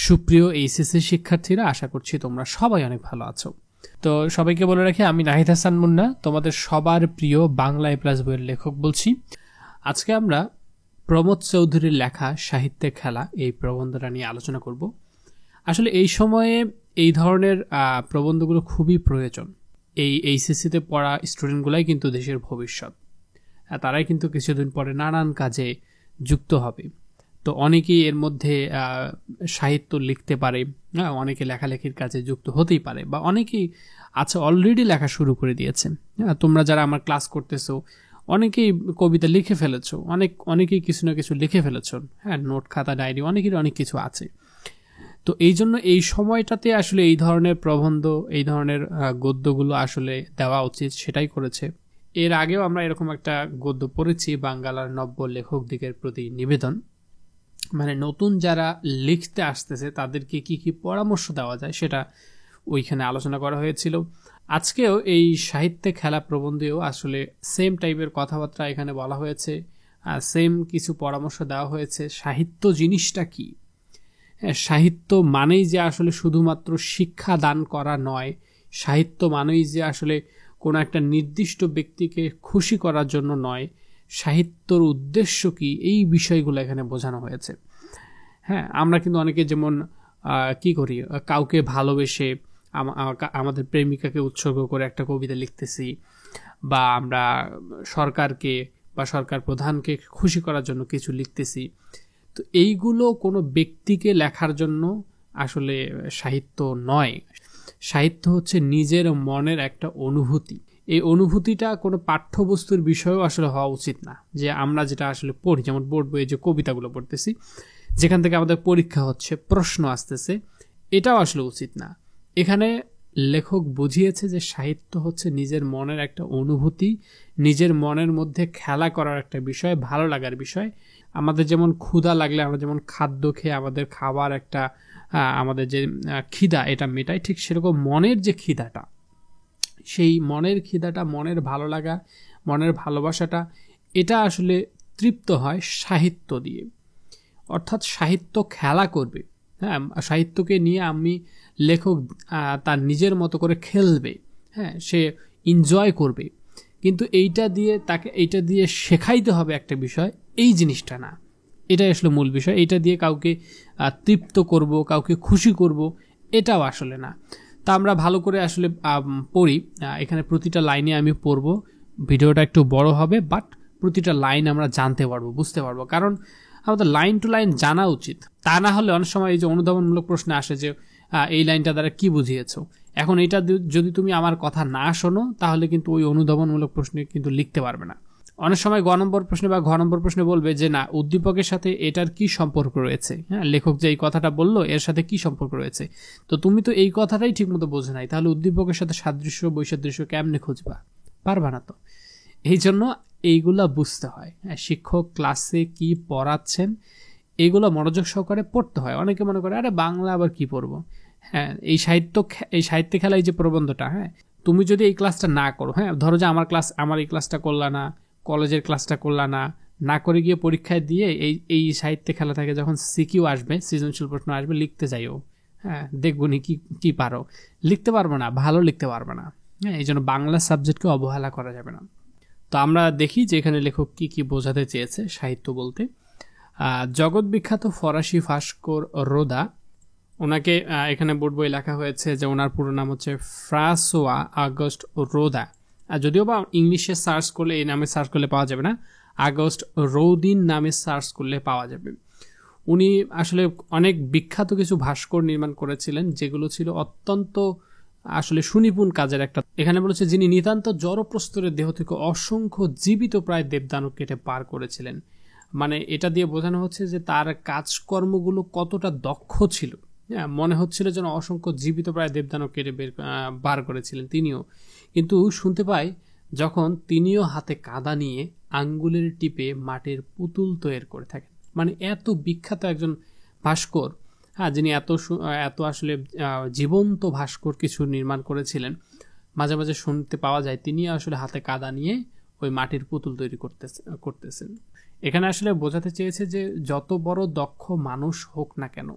সুপ্রিয় এইচএসসি শিক্ষার্থীরা, আশা করছি তোমরা সবাই অনেক ভালো আছো। তো সবাইকে বলে রাখি, আমি নাহিদ হাসান মুন্না, তোমাদের সবার প্রিয় বাংলা এ প্লাস বইয়ের লেখক বলছি। আজকে আমরা প্রমোদ চৌধুরীর লেখা সাহিত্যে খেলা এই প্রবন্ধটা নিয়ে আলোচনা করব। আসলে এই সময়ে এই ধরনের প্রবন্ধগুলো খুবই প্রয়োজন। এই এইচএসসিতে পড়া স্টুডেন্টগুলাই কিন্তু দেশের ভবিষ্যৎ। তারাই কিন্তু কিছুদিন পরে নানান কাজে যুক্ত হবে। তো অনেকেই এর মধ্যে সাহিত্য লিখতে পারে, অনেকে লেখালেখির কাজে যুক্ত হতেই পারে, বা অনেকেই আচ্ছা অলরেডি লেখা শুরু করে দিয়েছে। তোমরা যারা আমার ক্লাস করতেছো অনেকেই কবিতা লিখে ফেলেছো, অনেকেই কিছু না কিছু লিখে ফেলেছো। নোট খাতা ডায়েরি অনেকেরই অনেক কিছু আছে। তো এই জন্য এই সময়টাতে আসলে এই ধরনের প্রবন্ধ, এই ধরনের গদ্যগুলো আসলে দেওয়া উচিত, সেটাই করেছে। এর আগেও আমরা এরকম একটা গদ্য পড়েছি, বাঙ্গালার নব্য লেখক দিগের প্রতি নিবেদন। মানে নতুন যারা লিখতে আসতেছে তাদেরকে কি কি পরামর্শ দেওয়া যায় সেটা ওইখানে আলোচনা করা হয়েছিল। আজকেও এই সাহিত্যে খেলা প্রবন্ধেও আসলে সেম টাইপের কথাবার্তা এখানে বলা হয়েছে, সেম কিছু পরামর্শ দেওয়া হয়েছে। সাহিত্য জিনিসটা কি? সাহিত্য মানেই যে আসলে শুধুমাত্র শিক্ষা দান করা নয়, সাহিত্য মানেই যে আসলে কোনো একটা নির্দিষ্ট ব্যক্তিকে খুশি করার জন্য নয়, সাহিত্যর উদ্দেশ্য কি, এই বিষয়গুলো এখানে বোঝানো হয়েছে। আমরা কিন্তু অনেকে যেমন কি করি, কাউকে ভালোবেসে আমাদের প্রেমিকাকে উৎসর্গ করে একটা কবিতা লিখতেছি, বা আমরা সরকারকে বা সরকার প্রধানকে খুশি করার জন্য কিছু লিখতেছি। তো এইগুলো কোনো ব্যক্তিকে লেখার জন্য আসলে সাহিত্য নয়। সাহিত্য হচ্ছে নিজের মনের একটা অনুভূতি। এই অনুভূতিটা কোনো পাঠ্যবস্তুর বিষয়েও আসলে হওয়া উচিত না। যে আমরা যেটা আসলে পড়ি, যেমন বোর্ড বইয়ে যে কবিতাগুলো পড়তেছি, যেখান থেকে আমাদের পরীক্ষা হচ্ছে, প্রশ্ন আসতেছে, এটাও আসলে উচিত না। এখানে লেখক বুঝিয়েছে যে সাহিত্য হচ্ছে নিজের মনের একটা অনুভূতি, নিজের মনের মধ্যে খেলা করার একটা বিষয়, ভালো লাগার বিষয়। আমাদের যেমন ক্ষুধা লাগলে আমরা যেমন খাদ্য খেয়ে আমাদের খাবার একটা আমাদের যে খিদা এটা মেটাই, ঠিক সেরকম মনের যে খিদাটা, সেই মনের খিদাটা, মনের ভালো লাগা, মনের ভালোবাসাটা, এটা আসলে তৃপ্ত হয় সাহিত্য দিয়ে। অর্থাৎ সাহিত্য খেলা করবে। সাহিত্যকে নিয়ে আমি লেখক তার নিজের মতো করে খেলবে, সে এনজয় করবে। কিন্তু এইটা দিয়ে শেখাইতে হবে একটা বিষয়, এই জিনিসটা না। এটাই আসলে মূল বিষয়। এইটা দিয়ে কাউকে তৃপ্ত করব, কাউকে খুশি করব, এটাও আসলে না। তা আমরা ভালো করে আসলে পড়ি। এখানে প্রতিটা লাইনে আমি পড়ব, ভিডিওটা একটু বড় হবে, বাট প্রতিটা লাইন আমরা জানতে পারবো, বুঝতে পারবো। কারণ আমাদের লাইন টু লাইন জানা উচিত। তা না হলে অনেক সময় এই যে অনুধাবনমূলক প্রশ্ন আসে যে এই লাইনটা দ্বারা কি বুঝিয়েছো। এখন এটা যদি তুমি আমার কথা না শোনো, তাহলে কিন্তু ওই অনুধাবনমূলক প্রশ্নে কিন্তু লিখতে পারবে না। অনেক সময় গ নম্বর প্রশ্নে বা ঘ নম্বর প্রশ্নে বলবে যে না, উদ্দীপকের সাথে এটার কি সম্পর্ক রয়েছে, লেখক যে এই কথাটা বললো এর সাথে কি সম্পর্ক রয়েছে। তো তুমি তো এই কথাটাই ঠিক মতো বোঝো নাই, তাহলে উদ্দীপকের সাথে সাদৃশ্য বৈসাদৃশ্য কেমনে খুঁজবা? পারবা না তো। এই জন্য এইগুলা বুঝতে হয়। শিক্ষক ক্লাসে কি পড়াচ্ছেন এইগুলো মনোযোগ সহকারে পড়তে হয়। অনেকে মনে করে আরে বাংলা আবার কি পড়বো। এই সাহিত্যে খেলা, এই যে প্রবন্ধটা, তুমি যদি এই ক্লাসটা না করো, ধরো যে আমার এই ক্লাসটা করলা না, কলেজের ক্লাসটা করলা না করে গিয়ে পরীক্ষায় দিয়ে এই সাহিত্যে খেলা থেকে যখন সিকিউ আসবে, সৃজনশীল প্রশ্ন আসবে, লিখতে যাইও, দেখবো নি কি পারো। লিখতে পারবো না, ভালো লিখতে পারবে না। এই জন্য বাংলা সাবজেক্টকে অবহেলা করা যাবে না। তো আমরা দেখি যে এখানে লেখক কি কি বোঝাতে চেয়েছে সাহিত্য বলতে। জগৎ বিখ্যাত ফরাসি ভাস্কর রোদা, ওনাকে এখানে বোর্ড বই লেখা হয়েছে যে ওনার পুরো নাম হচ্ছে ফ্রাঁসোয়া আগস্ট রোদা। যদিও বা ইংলিশে সার্চ করলে, এই নামে সার্চ করলে পাওয়া যাবে না, আগস্ট রৌদিন নামে সার্চ করলে পাওয়া যাবে। উনি আসলে অনেক বিখ্যাত কিছু ভাস্কর নির্মাণ করেছিলেন, যেগুলো ছিল অত্যন্ত আসলে সুনিপুণ কাজের একটা। এখানে বলেছে যিনি নিতান্ত জড়প্রস্তরের দেহ থেকে অসংখ্য জীবিত প্রায় দেবদানব কেটে পার করেছিলেন। মানে এটা দিয়ে বোঝানো হচ্ছে যে তার কাজকর্মগুলো কতটা দক্ষ ছিল। মনে হচ্ছিল যেন অসংখ্য জীবিত প্রায় দেবদানব কেটে বার করেছিলেন তিনিও। কিন্তু শুনতে পাই যখন তিনিও হাতে কাদা নিয়ে আঙ্গুলের টিপে মাটির পুতুল তৈরি করে থাকেন। মানে এত বিখ্যাত একজন ভাস্কর, যিনি এত আসলে জীবন্ত ভাস্কর কিছু নির্মাণ করেছিলেন। মাঝে মাঝে শুনতে পাওয়া যায় তিনি আসলে হাতে কাদা নিয়ে ওই মাটির পুতুল তৈরি করতেছেন। এখানে আসলে বোঝাতে চেয়েছে যে যত বড় দক্ষ মানুষ হোক না কেন,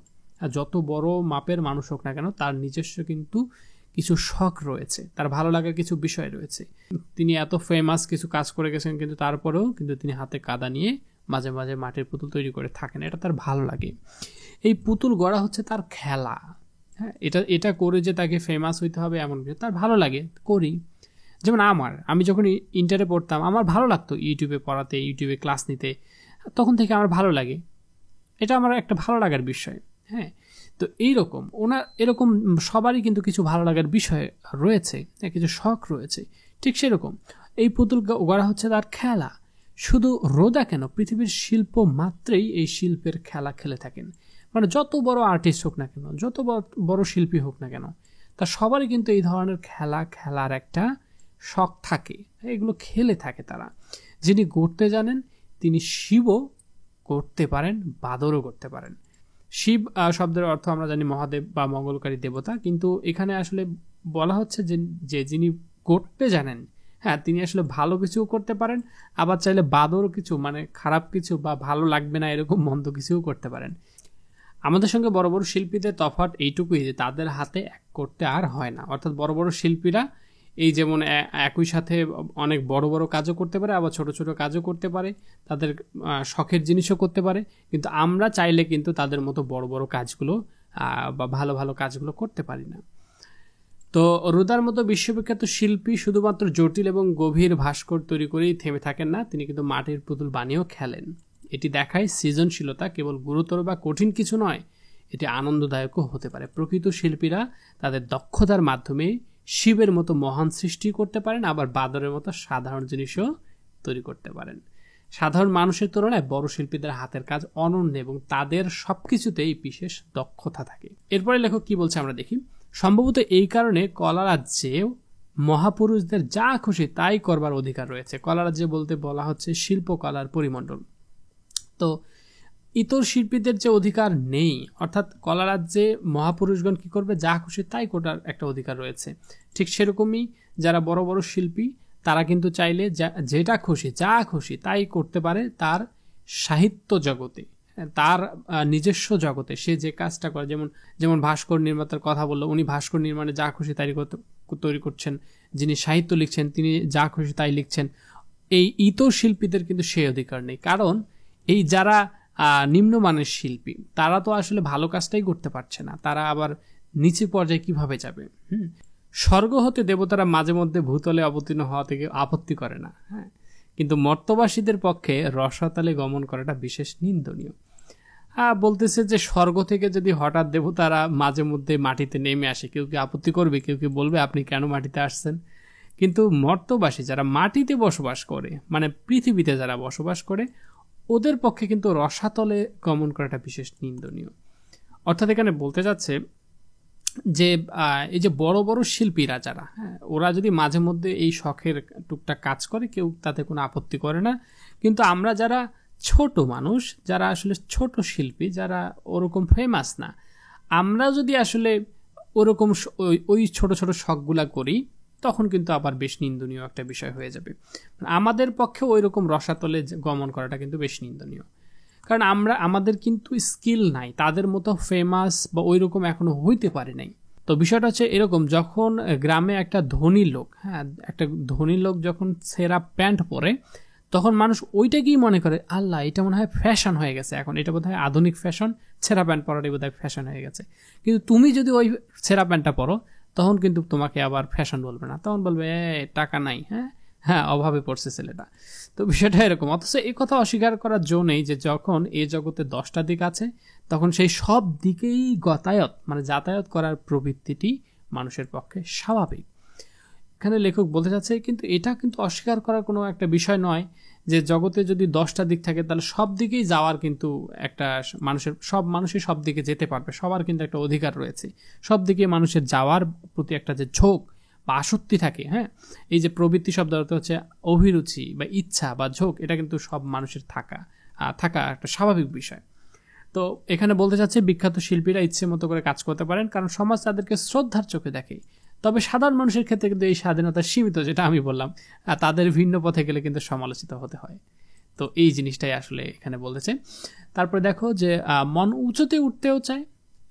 যত বড় মাপের মানুষ হোক না কেন তার নিজস্ব কিন্তু কিছু শখ রয়েছে, তার ভালো লাগার কিছু বিষয় রয়েছে। তিনি এত ফেমাস কিছু কাজ করে গেছেন, কিন্তু তারপরেও কিন্তু তিনি হাতে কাদা নিয়ে মাঝে মাঝে মাটির পুতুল তৈরি করে থাকেন, এটা তার ভালো লাগে। এই পুতুল গড়া হচ্ছে তার খেলা। হ্যাঁ, এটা করে যে তাকে ফেমাস হইতে হবে এমন কিছু, তার ভালো লাগে, করি। যেমন আমি যখন ইন্টারে পড়তাম, আমার ভালো লাগতো ইউটিউবে পড়াতে, ইউটিউবে ক্লাস নিতে, তখন থেকে আমার ভালো লাগে, এটা আমার একটা ভালো লাগার বিষয়। হ্যাঁ, তো এইরকম এরকম সবারই কিন্তু কিছু ভালো লাগার বিষয় রয়েছে, কিছু শখ রয়েছে। ঠিক সেরকম এই পুতুল গড়া হচ্ছে তার খেলা। শুধু রোদা কেন, পৃথিবীর শিল্প মাত্রেই এই শিল্পের খেলা খেলে থাকেন। মানে যত বড় আর্টিস্ট হোক না কেন, যত বড় শিল্পী হোক না কেন, তা সবারই কিন্তু এই ধরনের খেলার একটা শখ থাকে, এগুলো খেলে থাকে তারা। যিনি গড়তে জানেন তিনি শিবও করতে পারেন, বাদরও করতে পারেন। শিব শব্দের অর্থ আমরা জানি মহাদেব বা মঙ্গলকারী দেবতা, কিন্তু এখানে আসলে বলা হচ্ছে যে যিনি করতে জানেন, হ্যাঁ, তিনি আসলে ভালো কিছুও করতে পারেন, আবার চাইলে বাদরও কিছু, মানে খারাপ কিছু বা ভালো লাগবে না এরকম মন্দ কিছুও করতে পারেন। আমাদের সঙ্গে বড় বড় শিল্পীদের তফাৎ এইটুকুই যে তাদের হাতে এক করতে আর হয় না। অর্থাৎ বড় বড় শিল্পীরা এই যেমন একই সাথে অনেক বড় বড় কাজও করতে পারে, আবার ছোট ছোট কাজও করতে পারে, তাদের শখের জিনিসও করতে পারে, কিন্তু আমরা চাইলে কিন্তু তাদের মতো বড় বড় কাজগুলো বা ভালো ভালো কাজগুলো করতে পারি না। তো রুদার মতো বিশ্ববিখ্যাত শিল্পী শুধুমাত্র জটিল এবং গভীর ভাস্কর তৈরি করেই থেমে থাকেন না, তিনি কিন্তু মাটির পুতুল বানিয়েও খেলেন। এটি দেখায় সৃজনশীলতা কেবল গুরুতর বা কঠিন কিছু নয়, এটি আনন্দদায়কও হতে পারে। প্রকৃত শিল্পীরা তাদের দক্ষতার মাধ্যমে শিবের মতো মহান সৃষ্টি করতে পারেন, আবার বাদরের মতো সাধারণ জিনিসও তৈরি করতে পারেন। সাধারণ মানুষের তুলনায় বড় শিল্পীদের হাতের কাজ অনন্য এবং তাদের সবকিছুতেই বিশেষ দক্ষতা থাকে। এরপরে লেখক কি বলছে আমরা দেখি। সম্ভবত এই কারণে কলা রাজ্যেও মহাপুরুষদের যা খুশি তাই করবার অধিকার রয়েছে। কলা রাজ্যে বলতে বলা হচ্ছে শিল্পকলার পরিমণ্ডল। তো ইতর শিল্পীদের যে অধিকার নেই, অর্থাৎ কলা রাজ্যে মহাপুরুষগণ কি করবে, যা খুশি তাই করার একটা অধিকার রয়েছে। ঠিক সেরকমই যারা বড় বড় শিল্পী তারা কিন্তু চাইলে যেটা খুশি যা খুশি তাই করতে পারে তার সাহিত্য জগতে, তার নিজস্ব জগতে সে যে কাজটা করে। যেমন ভাস্কর নির্মাতার কথা বললো, উনি ভাস্কর নির্মাণে যা খুশি তাই তৈরি করছেন। যিনি সাহিত্য লিখছেন তিনি যা খুশি তাই লিখছেন। এই ইতর শিল্পীদের কিন্তু সেই অধিকার নেই, কারণ এই যারা নিম্নমানের শিল্পী তারা তো আসলে ভালো কাজটাই করতে পারছে না, তারা আবার নিচে পর্যায়ে কিভাবে যাবে। স্বর্গ হতে দেবতারা মাঝে মধ্যে ভূতলে অবতীর্ণ হওয়া থেকে আপত্তি করে না, হ্যাঁ, কিন্তু মর্ত্যবাসীদের পক্ষে রসাতলে গমন করাটা বিশেষ নিন্দনীয়। বলতেছে যে স্বর্গ থেকে যদি হঠাৎ দেবতারা মাঝে মধ্যে মাটিতে নেমে আসে, কেউ কি আপত্তি করবে, কেউ কি বলবে আপনি কেন মাটিতে আসছেন? কিন্তু মর্ত্যবাসী যারা মাটিতে বসবাস করে, মানে পৃথিবীতে যারা বসবাস করে, ওদের পক্ষে কিন্তু রসাতলে গমন করাটা বিশেষ নিন্দনীয়। অর্থাৎ এখানে বলতে যাচ্ছে যে এই যে বড় বড় শিল্পীরা যারা, হ্যাঁ, ওরা যদি মাঝে মধ্যে এই শখের টুকটাক কাজ করে, কেউ তাতে কোনো আপত্তি করে না। কিন্তু আমরা যারা ছোট মানুষ, যারা আসলে ছোট শিল্পী, যারা ওরকম ফেমাস না, আমরা যদি আসলে ওরকম ওই ছোট ছোট শখগুলা করি, তখন কিন্তু আবার বেশ নিন্দনীয় একটা বিষয় হয়ে যাবে। আমাদের পক্ষে ওই রকম রসাতলে গমন করাটা কিন্তু বেশ নিন্দনীয়, কারণ আমাদের কিন্তু স্কিল নাই, তাদের মতো ফেমাস বা ওই রকম এখনো হইতে পারে নাই। তো বিষয়টা হচ্ছে এরকম, যখন গ্রামে একটা ধনী লোক, হ্যাঁ, একটা ধনী লোক যখন ছেঁড়া প্যান্ট পরে, তখন মানুষ ওইটাকেই মনে করে আল্লাহ এটা মনে হয় ফ্যাশন হয়ে গেছে, এখন এটা বোধহয় আধুনিক ফ্যাশন, ছেঁড়া প্যান্ট পরাটাই বোধহয় ফ্যাশন হয়ে গেছে। কিন্তু তুমি যদি ওই ছেঁড়া প্যান্টটা পরো, তখন কিন্তু তোমাকে আবার ফ্যাশন বলবে না, তখন বলবে টাকা নাই, হ্যাঁ অভাবে পড়ছে ছেলেটা। তো বিষয়টা এরকম। অথচ এই কথা অস্বীকার করার জো নেই যে যখন এই জগতে 10টা দিক আছে, তখন সেই সব দিকেই যাতায়াত করার প্রবৃত্তিটি মানুষের পক্ষে স্বাভাবিক। এখানে লেখক বলতে চাচ্ছে, কিন্তু এটা কিন্তু অস্বীকার করার কোনো একটা বিষয় নয় যে জগতে যদি 10টা দিক থাকে তাহলে সব দিকেই যাওয়ার কিন্তু একটা মানুষের সব দিকে যেতে পারবে, সবার কিন্তু একটা অধিকার রয়েছে। সব দিকে মানুষের যাওয়ার প্রতি একটা যে ঝোঁক বা আসক্তি থাকে, হ্যাঁ, এই যে প্রবৃত্তি শব্দ অর্থ হচ্ছে অভিরুচি বা ইচ্ছা বা ঝোঁক, এটা কিন্তু সব মানুষের থাকা একটা স্বাভাবিক বিষয়। তো এখানে বলতে চাচ্ছে বিখ্যাত শিল্পীরা ইচ্ছে মতো করে কাজ করতে পারেন, কারণ সমাজ তাদেরকে শ্রদ্ধার চোখে দেখে। তবে সাধারণ মানুষের ক্ষেত্রে কিন্তু এই স্বাধীনতা সীমিত, যেটা আমি বললাম, তাদের ভিন্ন পথে গেলে কিন্তু সমালোচিত হতে হয়। তো এই জিনিসটাই আসলে এখানে বলতেছে। তারপরে দেখো যে মন উঁচুতে উঠতেও চায়,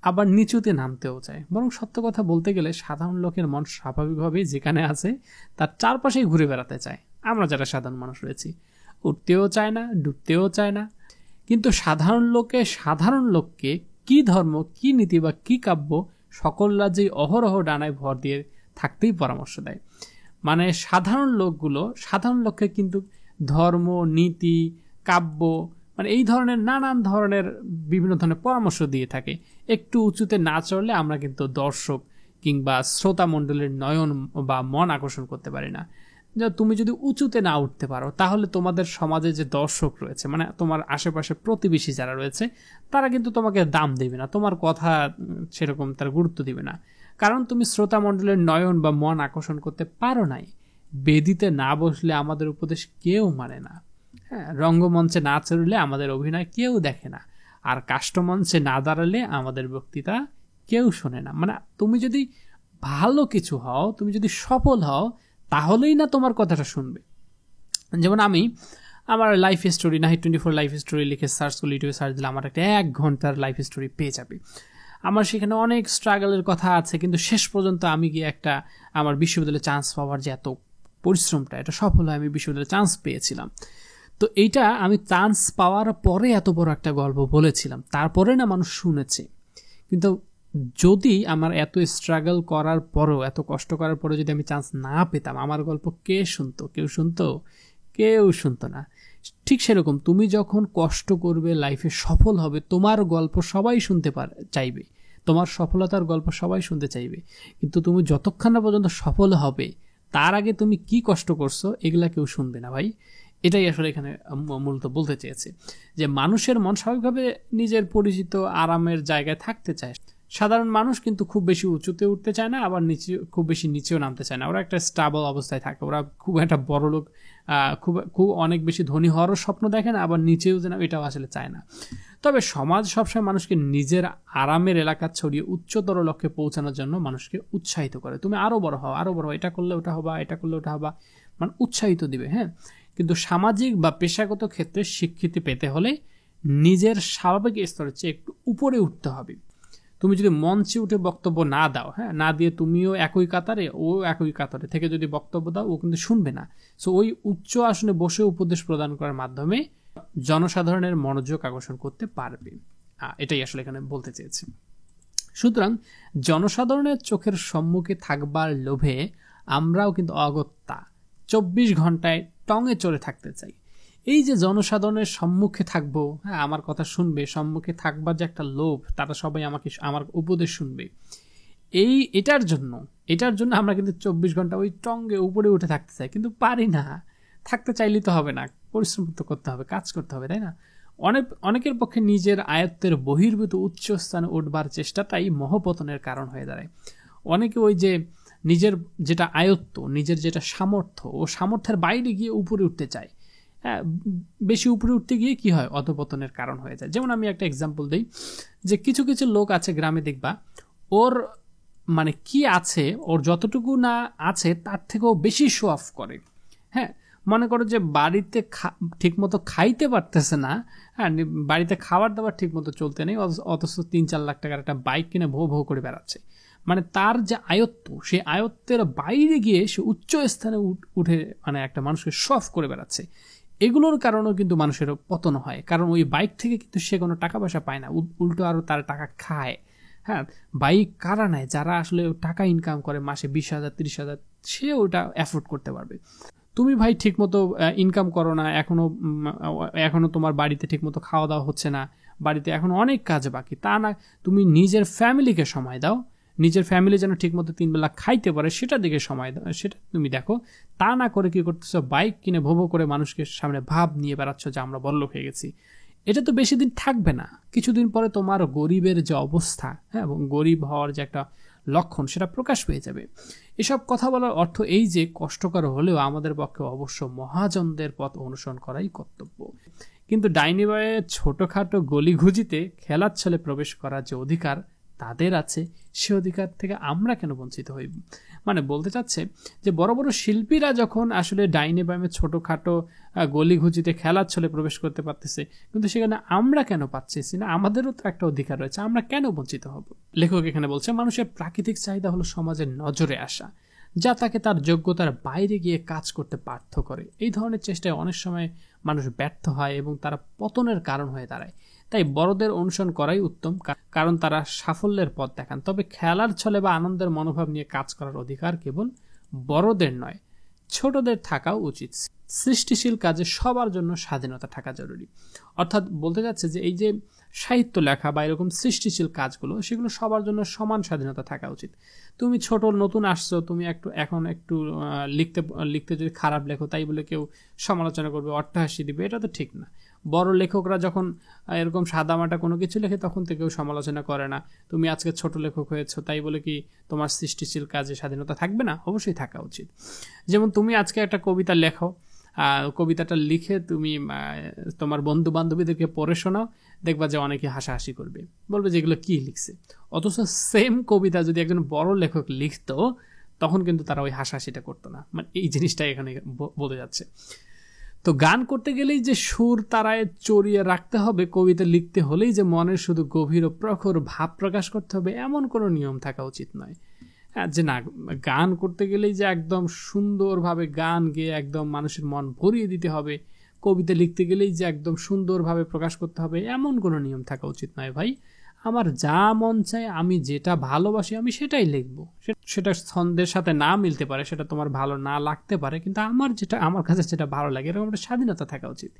আবার নিচুতে নামতেও চায়। বরং সত্য কথা বলতে গেলে সাধারণ লোকের মন স্বাভাবিকভাবেই যেখানে আছে তার চারপাশেই ঘুরে বেড়াতে চায়। আমরা যারা সাধারণ মানুষ রয়েছি উঠতেও চায় না, ডুবতেও চায় না। কিন্তু সাধারণ লোককে কি ধর্ম, কি নীতি বা কি কাব্য সকল রাজ্যেই অহরহ ডানায় ভর দিয়ে থাকতেই পরামর্শ দেয়। মানে সাধারণ লোককে কিন্তু ধর্ম, নীতি, কাব্য মানে এই ধরনের নানান ধরনের বিভিন্ন ধরনের পরামর্শ দিয়ে থাকে। একটু উঁচুতে না চড়লে আমরা কিন্তু দর্শক কিংবা শ্রোতা মণ্ডলের নয়ন বা মন আকর্ষণ করতে পারি না। তুমি যদি উঁচুতে না উঠতে পারো তাহলে তোমাদের সমাজে যে দর্শক রয়েছে, মানে তোমার আশেপাশে প্রতিবেশী যারা রয়েছে, তারা কিন্তু তোমাকে দাম দেবে না, তোমার কথা সেরকম তারা গুরুত্ব দিবে না। কারণ তুমি শ্রোতা মণ্ডলের নয়ন বা মন আকর্ষণ করতে পারো নাই। বেদিতে না বসলে আমাদের উপদেশ কেউ মানে না, হ্যাঁ, রঙ্গমঞ্চে না চড়লে আমাদের অভিনয় কেউ দেখে না, আর কাষ্ঠমঞ্চে না দাঁড়ালে আমাদের বক্তৃতা কেউ শোনে না। মানে তুমি যদি ভালো কিছু হও, তুমি যদি সফল হও, তাহলেই না তোমার কথাটা শুনবে। যেমন আমি আমার life story, Nahid 24 life story লিখে সার্চ করলে, ইউটিউবে সার্চ দিলে আমার একটা 1 ঘন্টার লাইফ স্টোরি পেয়ে যাবে। আমার সেখানে অনেক স্ট্রাগলের কথা আছে, কিন্তু শেষ পর্যন্ত আমি গিয়ে একটা আমার বিশ্ববিদ্যালয়ে চান্স পাওয়ার যে এত পরিশ্রমটা, এটা সফল হয়, আমি বিশ্ববিদ্যালয়ে চান্স পেয়েছিলাম। তো এইটা আমি চান্স পাওয়ার পরে এত বড় একটা গল্প বলেছিলাম, তারপরে না মানুষ শুনেছে। কিন্তু যদি আমার এত স্ট্রাগল করার পরও, এত কষ্ট করার পরে যদি আমি চান্স না পেতাম, আমার গল্প কে শুনতো? কেউ শুনতো না। ঠিক সেরকম তুমি যখন কষ্ট করবে, লাইফে সফল হবে, তোমার গল্প সবাই শুনতে চাইবে, তোমার সফলতার গল্প সবাই শুনতে চাইবে। কিন্তু তুমি যতক্ষণ না পর্যন্ত সফল হবে, তার আগে তুমি কি কষ্ট করছো এগুলা কেউ শুনবে না ভাই। এটাই আসলে এখানে মূলত বলতে চেয়েছে, যে মানুষের মন স্বাভাবিকভাবে নিজের পরিচিত আরামের জায়গায় থাকতে চায়। সাধারণ মানুষ কিন্তু খুব বেশি উঁচুতে উঠতে চায় না, আবার খুব বেশি নিচেও নামতে চায় না। ওরা একটা স্টেবল অবস্থায় থাকে, ওরা খুব একটা বড় লোক, খুব অনেক বেশি ধনী হওয়ারও স্বপ্ন দেখে না, আবার নিচেও যেন এটাও আসলে চায় না। তবে সমাজ সবসময় মানুষকে নিজের আরামের এলাকা ছড়িয়ে উচ্চতর লক্ষ্যে পৌঁছানোর জন্য মানুষকে উৎসাহিত করে। তুমি আরো বড় হও, এটা করলে ওটা হবা, এটা করলে ওটা হবা, মানে উৎসাহিত দিবে। হ্যাঁ, কিন্তু সামাজিক বা পেশাগত ক্ষেত্রে স্বীকৃতি পেতে হলে নিজের স্বাভাবিক স্তরের চেয়ে একটু উপরে উঠতে হবে। তুমি যদি মঞ্চে উঠে বক্তব্য না দাও, হ্যাঁ, না দিয়ে তুমিও একই কাতারে, ও একই কাতারে থেকে যদি বক্তব্য দাও, ও কিন্তু শুনবে না। সো ওই উচ্চ আসনে বসে উপদেশ প্রদান করার মাধ্যমে জনসাধারণের মনোযোগ আকর্ষণ করতে পারবে। এটাই আসলে এখানে বলতে চেয়েছি। সুতরাং জনসাধারণের চোখের সম্মুখে থাকবার লোভে আমরাও কিন্তু অগত্যা 24 ঘন্টায় টঙে চড়ে থাকতে চাই। এই যে জনসাধারণের সম্মুখে থাকবো, হ্যাঁ, আমার কথা শুনবে, সম্মুখে থাকবার যে একটা লোভ, তারা সবাই আমার উপদেশ শুনবে, এটার জন্য আমরা কিন্তু 24 ঘন্টা ওই টঙ্গে উপরে উঠে থাকতে চাই, কিন্তু পারি না। থাকতে চাইলেই তো হবে না, পরিশ্রম তো করতে হবে, কাজ করতে হবে, তাই না? অনেকের পক্ষে নিজের আয়ত্তের বহির্ভূত উচ্চ স্থানে উঠবার চেষ্টাটাই মহপতনের কারণ হয়ে দাঁড়ায়। অনেকে ওই যে নিজের যেটা আয়ত্ত, নিজের যেটা সামর্থ্য, ও সামর্থ্যের বাইরে গিয়ে উপরে উঠতে চায়। হ্যাঁ, বেশি উপরে উঠতে গিয়ে কি হয়, অধপতনের কারণ হয়ে যায়। যেমন আমি একটা এক্সাম্পল দিই, যে কিছু কিছু লোক আছে গ্রামে, দেখবা ওর মানে কি আছে, ওর যতটুকু না আছে তার থেকেও বেশি শো অফ করে। হ্যাঁ, মনে করো যে বাড়িতে ঠিকমতো খাইতে পারতেছে না, হ্যাঁ, বাড়িতে খাবার দাবার ঠিকমতো চলতে নেই, অথচ 3-4 লাখ টাকার একটা বাইক কিনে ভো করে বেড়াচ্ছে। মানে তার যে আয়ত্ত, সেই আয়ত্তের বাইরে গিয়ে সে উচ্চ স্থানে উঠে মানে একটা মানুষকে শো অফ করে বেড়াচ্ছে। এগুলোর কারণেও কিন্তু মানুষের পতন হয়, কারণ ওই বাইক থেকে কিন্তু সে কোনো টাকা পয়সা পায় না, উল্টো আরো তার টাকা খায়। হ্যাঁ, বাইক কারা নেয়? যারা আসলে টাকা ইনকাম করে, মাসে 20,000 30,000, সে ওটা অ্যাফোর্ড করতে পারবে। তুমি ভাই ঠিকমতো ইনকাম করো না, এখনো তোমার বাড়িতে ঠিকমতো খাওয়া দাওয়া হচ্ছে না, বাড়িতে এখনো অনেক কাজ বাকি, তা না তুমি নিজের ফ্যামিলিকে সময় দাও, নিজের ফ্যামিলি যেন ঠিকমতো 3 বেলা খাইতে পারে সেটা দিকে সময় দাও, সেটা তুমি দেখো। তা না করে কি করতেছো, বাইক কিনে ভোবো করে মানুষকে সামনে ভাব নিয়ে বেড়াচ্ছ যে আমরা বড়লোক হয়ে গেছি। এটা তো বেশি দিন থাকবে না, কিছুদিন পরে তোমার গরিবের যে অবস্থা, হ্যাঁ, এবং গরিব হওয়ার যে একটা লক্ষণ, সেটা প্রকাশ পেয়ে যাবে। এসব কথা বলার অর্থ এই যে কষ্টকর হলেও আমাদের পক্ষে অবশ্য মহাজনদের পথ অনুসরণ করাই কর্তব্য। কিন্তু ডাইনি বয়ে ছোটখাটো গলিঘুজিতে খেলার ছলে প্রবেশ করার যে অধিকার, তাদের আছে, সে অধিকার থেকে আমরা কেন বঞ্চিত হইব? মানে বলতে চাচ্ছে যে বড় বড় শিল্পীরা যখন আসলে ডাইনে বামে ছোটোখাটো গলিঘুচিতে খেলার ছলে প্রবেশ করতে পারতেছে, কিন্তু সেখানে আমরা কেন পাচ্ছি না? আমাদেরও তো একটা অধিকার রয়েছে, আমরা কেন বঞ্চিত হব? লেখক এখানে বলছে মানুষের প্রাকৃতিক চাহিদা হলো সমাজের নজরে আসা, যা তাকে তার যোগ্যতার বাইরে গিয়ে কাজ করতে বাধ্য করে। এই ধরনের চেষ্টায় অনেক সময় মানুষ ব্যর্থ হয় এবং তারা পতনের কারণ হয়ে দাঁড়ায়। তাই বড়দের অনুসরণ করাই উত্তম, কারণ তারা সাফল্যের পথ দেখান। তবে খেলার ছলে বা আনন্দের মনোভাব নিয়ে কাজ করার অধিকার কেবল বড়দের নয়, ছোটদের থাকাও উচিত। সৃষ্টিশীল কাজে সবার জন্য স্বাধীনতা থাকা জরুরি। অর্থাৎ বলতে যাচ্ছে যে এই যে সাহিত্য লেখা বা এরকম সৃষ্টিশীল কাজগুলো, সেগুলো সবার জন্য সমান স্বাধীনতা থাকা উচিত। তুমি ছোট নতুন আসছো, তুমি এখন একটু লিখতে যদি খারাপ লেখো, তাই বলে কেউ সমালোচনা করবে, অট্টহাসি দিবে, এটা তো ঠিক না। বড় লেখকরা যখন এরকম সাদামাটা কোনো কিছু লেখে, তখন তো কেউ সমালোচনা করে না। তুমি আজকে ছোট লেখক হয়েছো, তাই বলে কি তোমার সৃষ্টিশীল কাজে স্বাধীনতা থাকবে না? অবশ্যই থাকা উচিত। যেমন তুমি আজকে একটা কবিতা লেখো, কবিতাটা লিখে তুমি তোমার বন্ধু বান্ধবীদেরকে পড়ে শোনাও, দেখবা যে অনেকে হাসাহাসি করবে, বলবে যে এগুলো কি লিখছে। অথচ সেম কবিতা যদি একজন বড় লেখক লিখতো, তখন কিন্তু তারা ওই হাসাহাসিটা করতো না। মানে এই জিনিসটা এখানে বলতে যাচ্ছে। তো গান করতে গেলেই যে সুর তারায় চড়িয়ে রাখতে হবে, কবিতা লিখতে হলেই যে মনের শুধু গভীর ও প্রখর ভাব প্রকাশ করতে হবে, এমন কোনো নিয়ম থাকা উচিত নয়। যে না, গান করতে গেলেই যে একদম সুন্দরভাবে গান গেয়ে একদম মানুষের মন ভরিয়ে দিতে হবে, কবিতা লিখতে গেলেই যে একদম সুন্দরভাবে প্রকাশ করতে হবে, এমন কোনো নিয়ম থাকা উচিত নয় ভাই। আমার যা মন চায়, আমি যেটা ভালোবাসি, আমি সেটাই লিখবো। সেটা ছন্দের সাথে না মিলতে পারে, সেটা তোমার ভালো না লাগতে পারে, কিন্তু আমার কাছে যেটা ভালো লাগে, এরকম একটা স্বাধীনতা থাকা উচিত।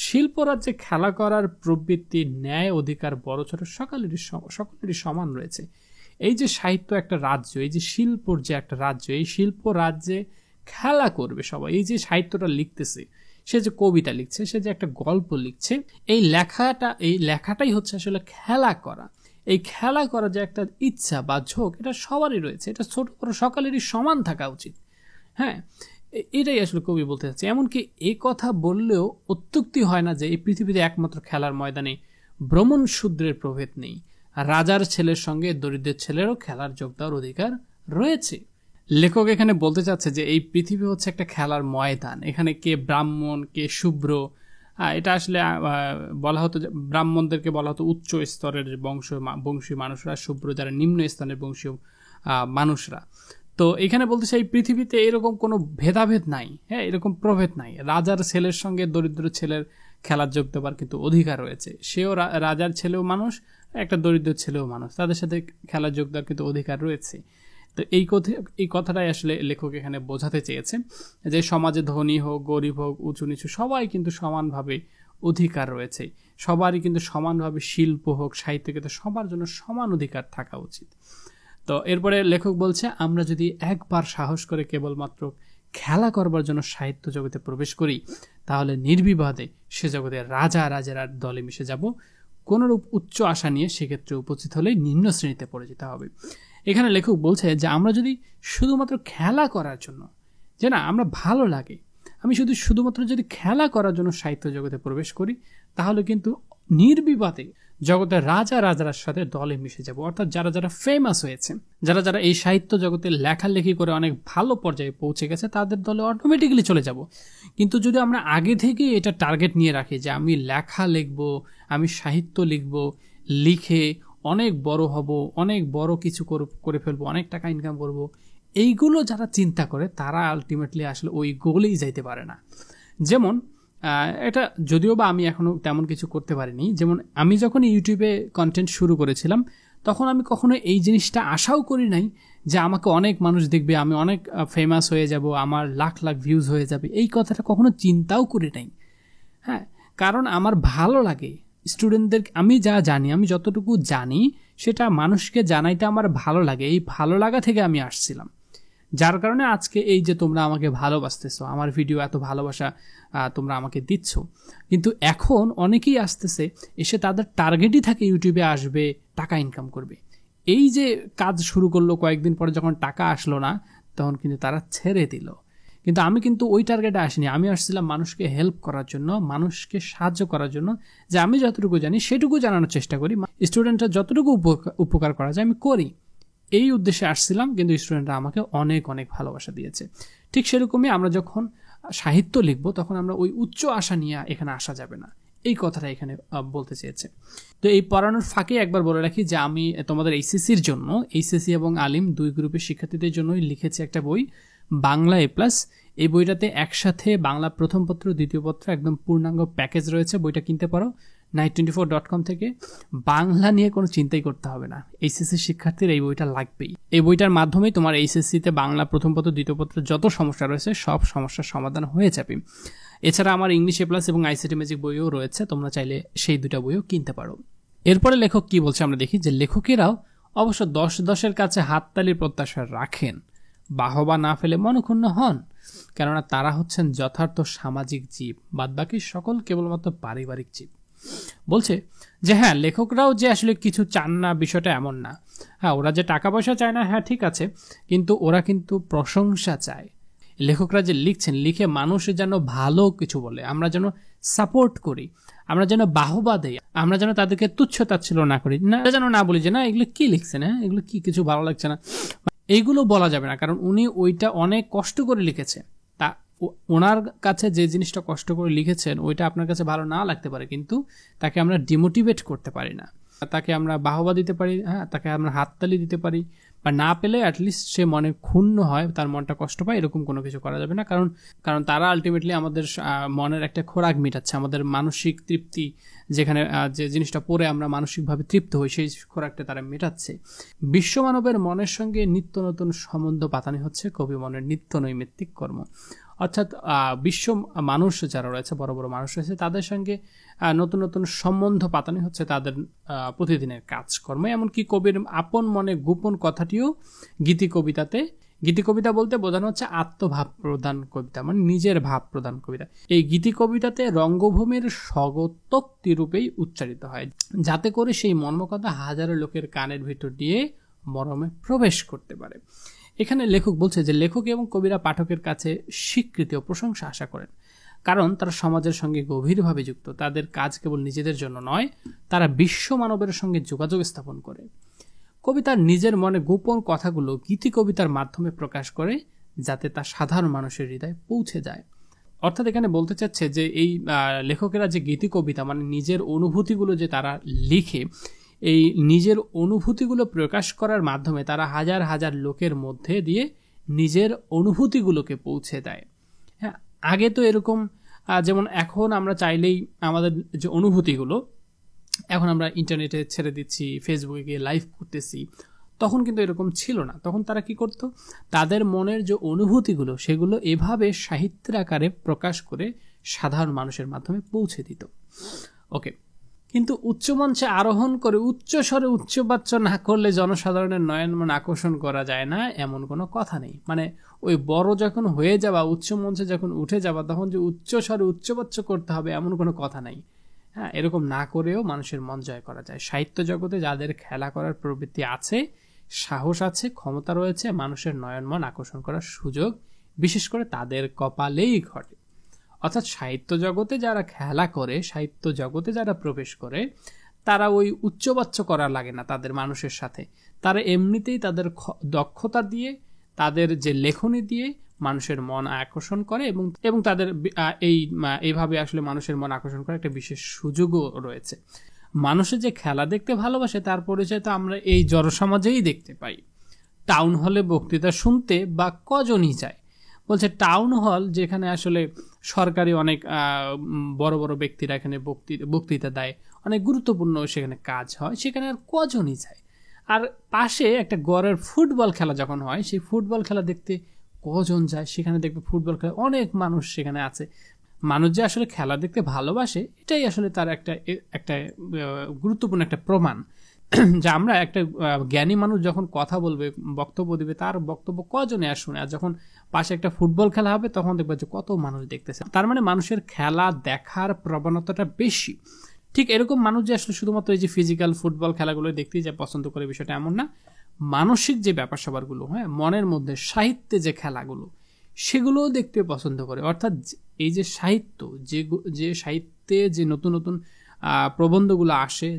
শিল্পরাজ্যে খেলা করার প্রবৃত্তি, ন্যায়, অধিকার বড় ছোট সকলেরই সমান রয়েছে। এই যে সাহিত্য একটা রাজ্য, এই যে শিল্পর যে একটা রাজ্য, এই শিল্প রাজ্যে খেলা করবে সবাই। এই যে সাহিত্যটা লিখতেছে, সে যে কবিতা লিখছে, সে যে একটা গল্প লিখছে, এই লেখাটাই হচ্ছে আসলে খেলা করা। এই খেলা করা যে একটা ইচ্ছা বা ঝোঁক, এটা সবারই রয়েছে, এটা ছোট বড় সকলেরই সমান থাকা উচিত। হ্যাঁ, এটাই আসলে কবি বলতে চাচ্ছে। এমনকি এই কথা বললেও অত্যুক্তি হয় না যে এই পৃথিবীতে একমাত্র খেলার ময়দানে ব্রাহ্মণ শূদ্রের প্রভেদ নেই। রাজার ছেলের সঙ্গে দরিদ্রের ছেলেরও খেলার যোগ দেওয়ার অধিকার রয়েছে। লেখক এখানে বলতে চাচ্ছে যে এই পৃথিবী হচ্ছে একটা খেলার ময়দান। এখানে কে ব্রাহ্মণ, কে শুভ্র, এটা আসলে বলা হতো, ব্রাহ্মণদেরকে বলা হতো উচ্চ স্তরের বংশী মানুষরা, শুভ্র যারা নিম্ন স্তরের বংশীয় মানুষরা। তো এখানে বলতেছে এই পৃথিবীতে এরকম কোনো ভেদাভেদ নাই, হ্যাঁ, এরকম প্রভেদ নাই। রাজার ছেলের সঙ্গে দরিদ্র ছেলের খেলার যোগ দেওয়ার কিন্তু অধিকার রয়েছে। সেও রাজার ছেলেও মানুষ, একটা দরিদ্র ছেলেও মানুষ, তাদের সাথে খেলার যোগ দেওয়ার কিন্তু অধিকার রয়েছে। তো এই কথাটাই আসলে লেখক এখানে বোঝাতে চেয়েছে যে সমাজে ধনী হোক, গরিব হোক, উঁচু নিচু, সবাই কিন্তু সমানভাবে অধিকার রয়েছে। সবারই কিন্তু সমানভাবে শিল্প হোক, সাহিত্য, কিন্তু সবার জন্য সমান অধিকার থাকা উচিত। তো এরপরে লেখক বলছে, আমরা যদি একবার সাহস করে কেবলমাত্র খেলা করবার জন্য সাহিত্য জগতে প্রবেশ করি, তাহলে নির্বিবাদে সে জগতে রাজার দলে মিশে যাব। কোনরূপ উচ্চ আশা নিয়ে সেক্ষেত্রে উপস্থিত হলেই নিম্ন শ্রেণীতে পড়ে যেতে হবে। এখানে লেখক বলছে যে আমরা যদি শুধুমাত্র খেলা করার জন্য, যে না আমরা ভালো লাগে, আমি শুধুমাত্র যদি খেলা করার জন্য সাহিত্য জগতে প্রবেশ করি, তাহলে কিন্তু নির্বিবাদে জগতের রাজার সাথে দলে মিশে যাব। অর্থাৎ যারা ফেমাস হয়েছে, যারা এই সাহিত্য জগতে লেখালেখি করে অনেক ভালো পর্যায়ে পৌঁছে গেছে, তাদের দলে অটোমেটিক্যালি চলে যাব। কিন্তু যদি আমরা আগে থেকে এটা টার্গেট নিয়ে রাখি যে আমি লেখা লিখবো, আমি সাহিত্য লিখবো, লিখে অনেক বড় হব, অনেক বড় কিছু করে ফেলবো, অনেক টাকা ইনকাম করব, এইগুলো যারা চিন্তা করে, তারা আলটিমেটলি আসলে ওই গোলেই যাইতে পারে না। যেমন এটা যদিও বা আমি এখনো তেমন কিছু করতে পারিনি। যেমন আমি যখন ইউটিউবে কন্টেন্ট শুরু করেছিলাম, তখন আমি কখনো এই জিনিসটা আশাও করি নাই যে আমাকে অনেক মানুষ দেখবে, আমি অনেক ফেমাস হয়ে যাব, আমার লাখ লাখ ভিউজ হয়ে যাবে। এই কথাটা কখনো চিন্তাও করি নাই। হ্যাঁ, কারণ আমার ভালো লাগে স্টুডেন্টদের, আমি যা জানি, আমি যতটুকু জানি সেটা মানুষকে জানাইতে আমার ভালো লাগে। এই ভালো লাগা থেকে আমি আসছিলাম, যার কারণে আজকে এই যে তোমরা আমাকে ভালোবাসতেছো, আমার ভিডিও এত ভালোবাসা তোমরা আমাকে দিচ্ছ। কিন্তু এখন অনেকেই আসতেছে, এসে তাদের টার্গেটই থাকে ইউটিউবে আসবে, টাকা ইনকাম করবে। এই যে কাজ শুরু করলো, কয়েকদিন পরে যখন টাকা আসলো না, তখন কিন্তু তারা ছেড়ে দিল। কিন্তু আমি কিন্তু ওই টার্গেটে আসিনি, আমি আসছিলাম মানুষকে হেল্প করার জন্য, মানুষকে সাহায্য করার জন্য, যে আমি যতটুকু জানি সেটুকু জানানোর চেষ্টা করি, স্টুডেন্টরা যতটুকু উপকার করা যায় আমি করি, এই উদ্দেশ্যে আসছিলাম। কিন্তু স্টুডেন্টরা আমাকে অনেক অনেক ভালোবাসা দিয়েছে। ঠিক সেরকমই আমরা যখন সাহিত্য লিখবো তখন আমরা ওই উচ্চ আশা নিয়ে এখানে আসা যাবে না, এই কথাটা এখানে বলতে চেয়েছে। তো এই পড়ানোর ফাঁকে একবার বলে রাখি যে আমি তোমাদের এইচএসসির জন্য, এইচএসসি এবং আলিম দুই গ্রুপের শিক্ষার্থীদের জন্যই লিখেছি একটা বই, বাংলা A+। এই বইটাতে একসাথে বাংলা প্রথম পত্র, দ্বিতীয় পত্র একদম পূর্ণাঙ্গ প্যাকেজ রয়েছে। বইটা কিনতে পারো night24.com থেকে। বাংলা নিয়ে কোনো চিন্তাই করতে হবে না, এইচএসসি শিক্ষার্থীর এই বইটা লাগবেই। এই বইটার মাধ্যমে তোমার এইচএসসিতে বাংলা প্রথম পত্র, দ্বিতীয় পত্র যত সমস্যা রয়েছে সব সমস্যার সমাধান হয়ে যাবে। এছাড়া আমার ইংলিশ A+ এবং আইসিটি ম্যাজিক বইও রয়েছে, তোমরা চাইলে সেই দুটা বইও কিনতে পারো। এরপরে লেখক কি বলছে আমরা দেখি, যে লেখকেরাও অবশ্য 10-10-এর কাছে হাততালির প্রত্যাশা রাখেন, বাহবা না ফেলে মনক্ষুণ্ণ হন, কেননা তারা হচ্ছেন যথার্থ সামাজিক জীব, বাদবাকি সকল কেবলমাত্র পারিবারিক জীব। বলছে যে হ্যাঁ, লেখকরাও যে আসলে কিছু চান না বিষয়টা এমন না। হ্যাঁ, ওরা যে টাকা পয়সা চায় না, হ্যাঁ ঠিক আছে, কিন্তু ওরা কিন্তু প্রশংসা চায়। লেখকরা যে লিখছেন, লিখে মানুষ যেন ভালো কিছু বলে, আমরা যেন সাপোর্ট করি, আমরা যেন বাহবা দেই, আমরা যেন তাদেরকে তুচ্ছ তাচ্ছিল্য না করি, না যেন না বলি যে না এগুলো কি লিখছেন, হ্যাঁ এগুলো কি, কিছু ভালো লাগছে না, এইগুলো বলা যাবে না। কারণ উনি ওইটা অনেক কষ্ট করে লিখেছে, তা ওনার কাছে যে জিনিসটা কষ্ট করে লিখেছেন ওইটা আপনার কাছে ভালো না লাগতে পারে, কিন্তু তাকে আমরা ডিমোটিভেট করতে পারি না, তাকে আমরা বাহবা দিতে পারি, হ্যাঁ তাকে আমরা হাততালি দিতে পারি, বা না পেলে অ্যাটলিস্ট সে মনে ক্ষুণ্ণ হয়, তার মনটা কষ্ট পায়, এরকম কোনো কিছু করা যাবে না। কারণ তারা আলটিমেটলি আমাদের মনের একটা খোরাক মেটাচ্ছে, আমাদের মানসিক তৃপ্তি, যেখানে যে জিনিসটা পড়ে আমরা মানসিকভাবে তৃপ্ত হই, সেই খোরাকটা তারা মেটাচ্ছে। বিশ্বমানবের মনের সঙ্গে নিত্য নতুন সম্বন্ধ পাতানি হচ্ছে কবি মনের নিত্য নৈমিত্তিক কর্ম। অর্থাৎ বিশ্ব মানুষ যারা রয়েছে, বড় বড় মানুষ রয়েছে, তাদের সঙ্গে নতুন নতুন সম্বন্ধ পাতানি হচ্ছে তাদের প্রতিদিনের কাজকর্ম। এমনকি কবির আপন মনে গোপন কথাটিও গীতি কবিতা বলতে বোঝানো হচ্ছে আত্মভাব প্রদান কবিতা, মানে নিজের ভাব প্রদান কবিতা। এই গীতি কবিতাতে রঙ্গভূমির স্বগতোক্তি রূপেই উচ্চারিত হয়, যাতে করে সেই মর্মকথা হাজারো লোকের কানের ভিতর দিয়ে মরমে প্রবেশ করতে পারে। এখানে লেখক বলছে যে লেখক এবং কবিরা পাঠকের কাছে স্বীকৃতি ও প্রশংসা আশা করেন, কারণ তারা সমাজের সঙ্গে গভীরভাবে যুক্ত। তাদের কাজ কেবল নিজেদের জন্য নয়, তারা বিশ্ব মানবের সঙ্গে যোগাযোগ স্থাপন করে। কবিতার নিজের মনে গোপন কথাগুলো গীতি কবিতার মাধ্যমে প্রকাশ করে, যাতে তা সাধারণ মানুষের হৃদয়ে পৌঁছে যায়। অর্থাৎ এখানে বলতে চাচ্ছে যে এই লেখকেরা যে গীতি কবিতা, মানে নিজের অনুভূতিগুলো যে তারা লিখে, এই নিজের অনুভূতিগুলো প্রকাশ করার মাধ্যমে তারা হাজার হাজার লোকের মধ্যে দিয়ে নিজের অনুভূতিগুলোকে পৌঁছে দেয়। হ্যাঁ, আগে তো এরকম, যেমন এখন আমরা চাইলেই আমাদের যে অনুভূতিগুলো এখন আমরা ইন্টারনেটে ছেড়ে দিচ্ছি, ফেসবুকে গিয়ে লাইভ করতেছি, তখন কিন্তু এরকম ছিল না। তখন তারা কি করতো, তাদের মনের যে অনুভূতিগুলো সেগুলো এভাবে সাহিত্যের আকারে প্রকাশ করে সাধারণ মানুষের মাধ্যমে পৌঁছে দিত। ওকে, কিন্তু উচ্চমঞ্চে আরোহণ করে উচ্চ স্বরে উচ্চবাচ্য না করলে জনসাধারণের নয়ন মন আকর্ষণ করা যায় না, এমন কোনো কথা নেই। মানে ওই বড় যখন হয়ে যাবা, উচ্চ মঞ্চে যখন উঠে যাবা, তখন যে উচ্চ স্বরে উচ্চবাচ্য করতে হবে এমন কোনো কথা নাই। হ্যাঁ, এরকম না করেও মানুষের মন জয় করা যায়। সাহিত্য জগতে যাদের খেলা করার প্রবৃত্তি আছে, সাহস আছে, ক্ষমতা রয়েছে, মানুষের নয়ন মন আকর্ষণ করার সুযোগ বিশেষ করে তাদের কপালেই ঘটে। অর্থাৎ সাহিত্য জগতে যারা খেলা করে, সাহিত্য জগতে যারা প্রবেশ করে, তারা ওই উচ্চবাচ্য করা লাগে না তাদের মানুষের সাথে। তারা এমনিতেই তাদের দক্ষতা দিয়ে, তাদের যে লেখনী দিয়ে মানুষের মন আকর্ষণ করে, এবং তাদের এইভাবে আসলে মানুষের মন আকর্ষণ করার একটা বিশেষ সুযোগও রয়েছে। মানুষের যে খেলা দেখতে ভালোবাসে তার পরিচয় তো আমরা এই জড়সমাজেই দেখতে পাই। টাউন হলে বক্তৃতা শুনতে বা কজনই যায়। বলছে টাউন হল, যেখানে আসলে সরকারি অনেক বড় বড় ব্যক্তিরা এখানে বক্তৃতা দেয়, অনেক গুরুত্বপূর্ণ সেখানে কাজ হয়, সেখানে আর কজনই যায়। আর পাশে একটা গড়ের ফুটবল খেলা যখন হয়, সেই ফুটবল খেলা দেখতে কজন যায়, সেখানে দেখবে ফুটবল খেলা অনেক মানুষ সেখানে আছে। মানুষ যে আসলে খেলা দেখতে ভালোবাসে, এটাই আসলে তার একটা গুরুত্বপূর্ণ একটা প্রমাণ যে আমরা একটা জ্ঞানী মানুষ যখন কথা বলবে, বক্তব্য দিবে, তার বক্তব্য কজনে আর শুনে। আর যখন পাশে একটা ফুটবল খেলা হবে তখন দেখবে যে কত মানুষ দেখতেছে। তার মানে মানুষের খেলা দেখার প্রবণতাটা বেশি। ঠিক এরকম মানুষ যে আসলে শুধুমাত্র এই যে ফিজিক্যাল ফুটবল খেলাগুলো দেখতেই যে পছন্দ করে, বিষয়টা এমন না। মানসিক যে ব্যাপার স্যাপারগুলো, হ্যাঁ, মনের মধ্যে সাহিত্যে যে খেলাগুলো, সেগুলোও দেখতে পছন্দ করে। অর্থাৎ এই যে সাহিত্য, যে সাহিত্যে যে নতুন নতুন প্রবন্ধগুলো আসে,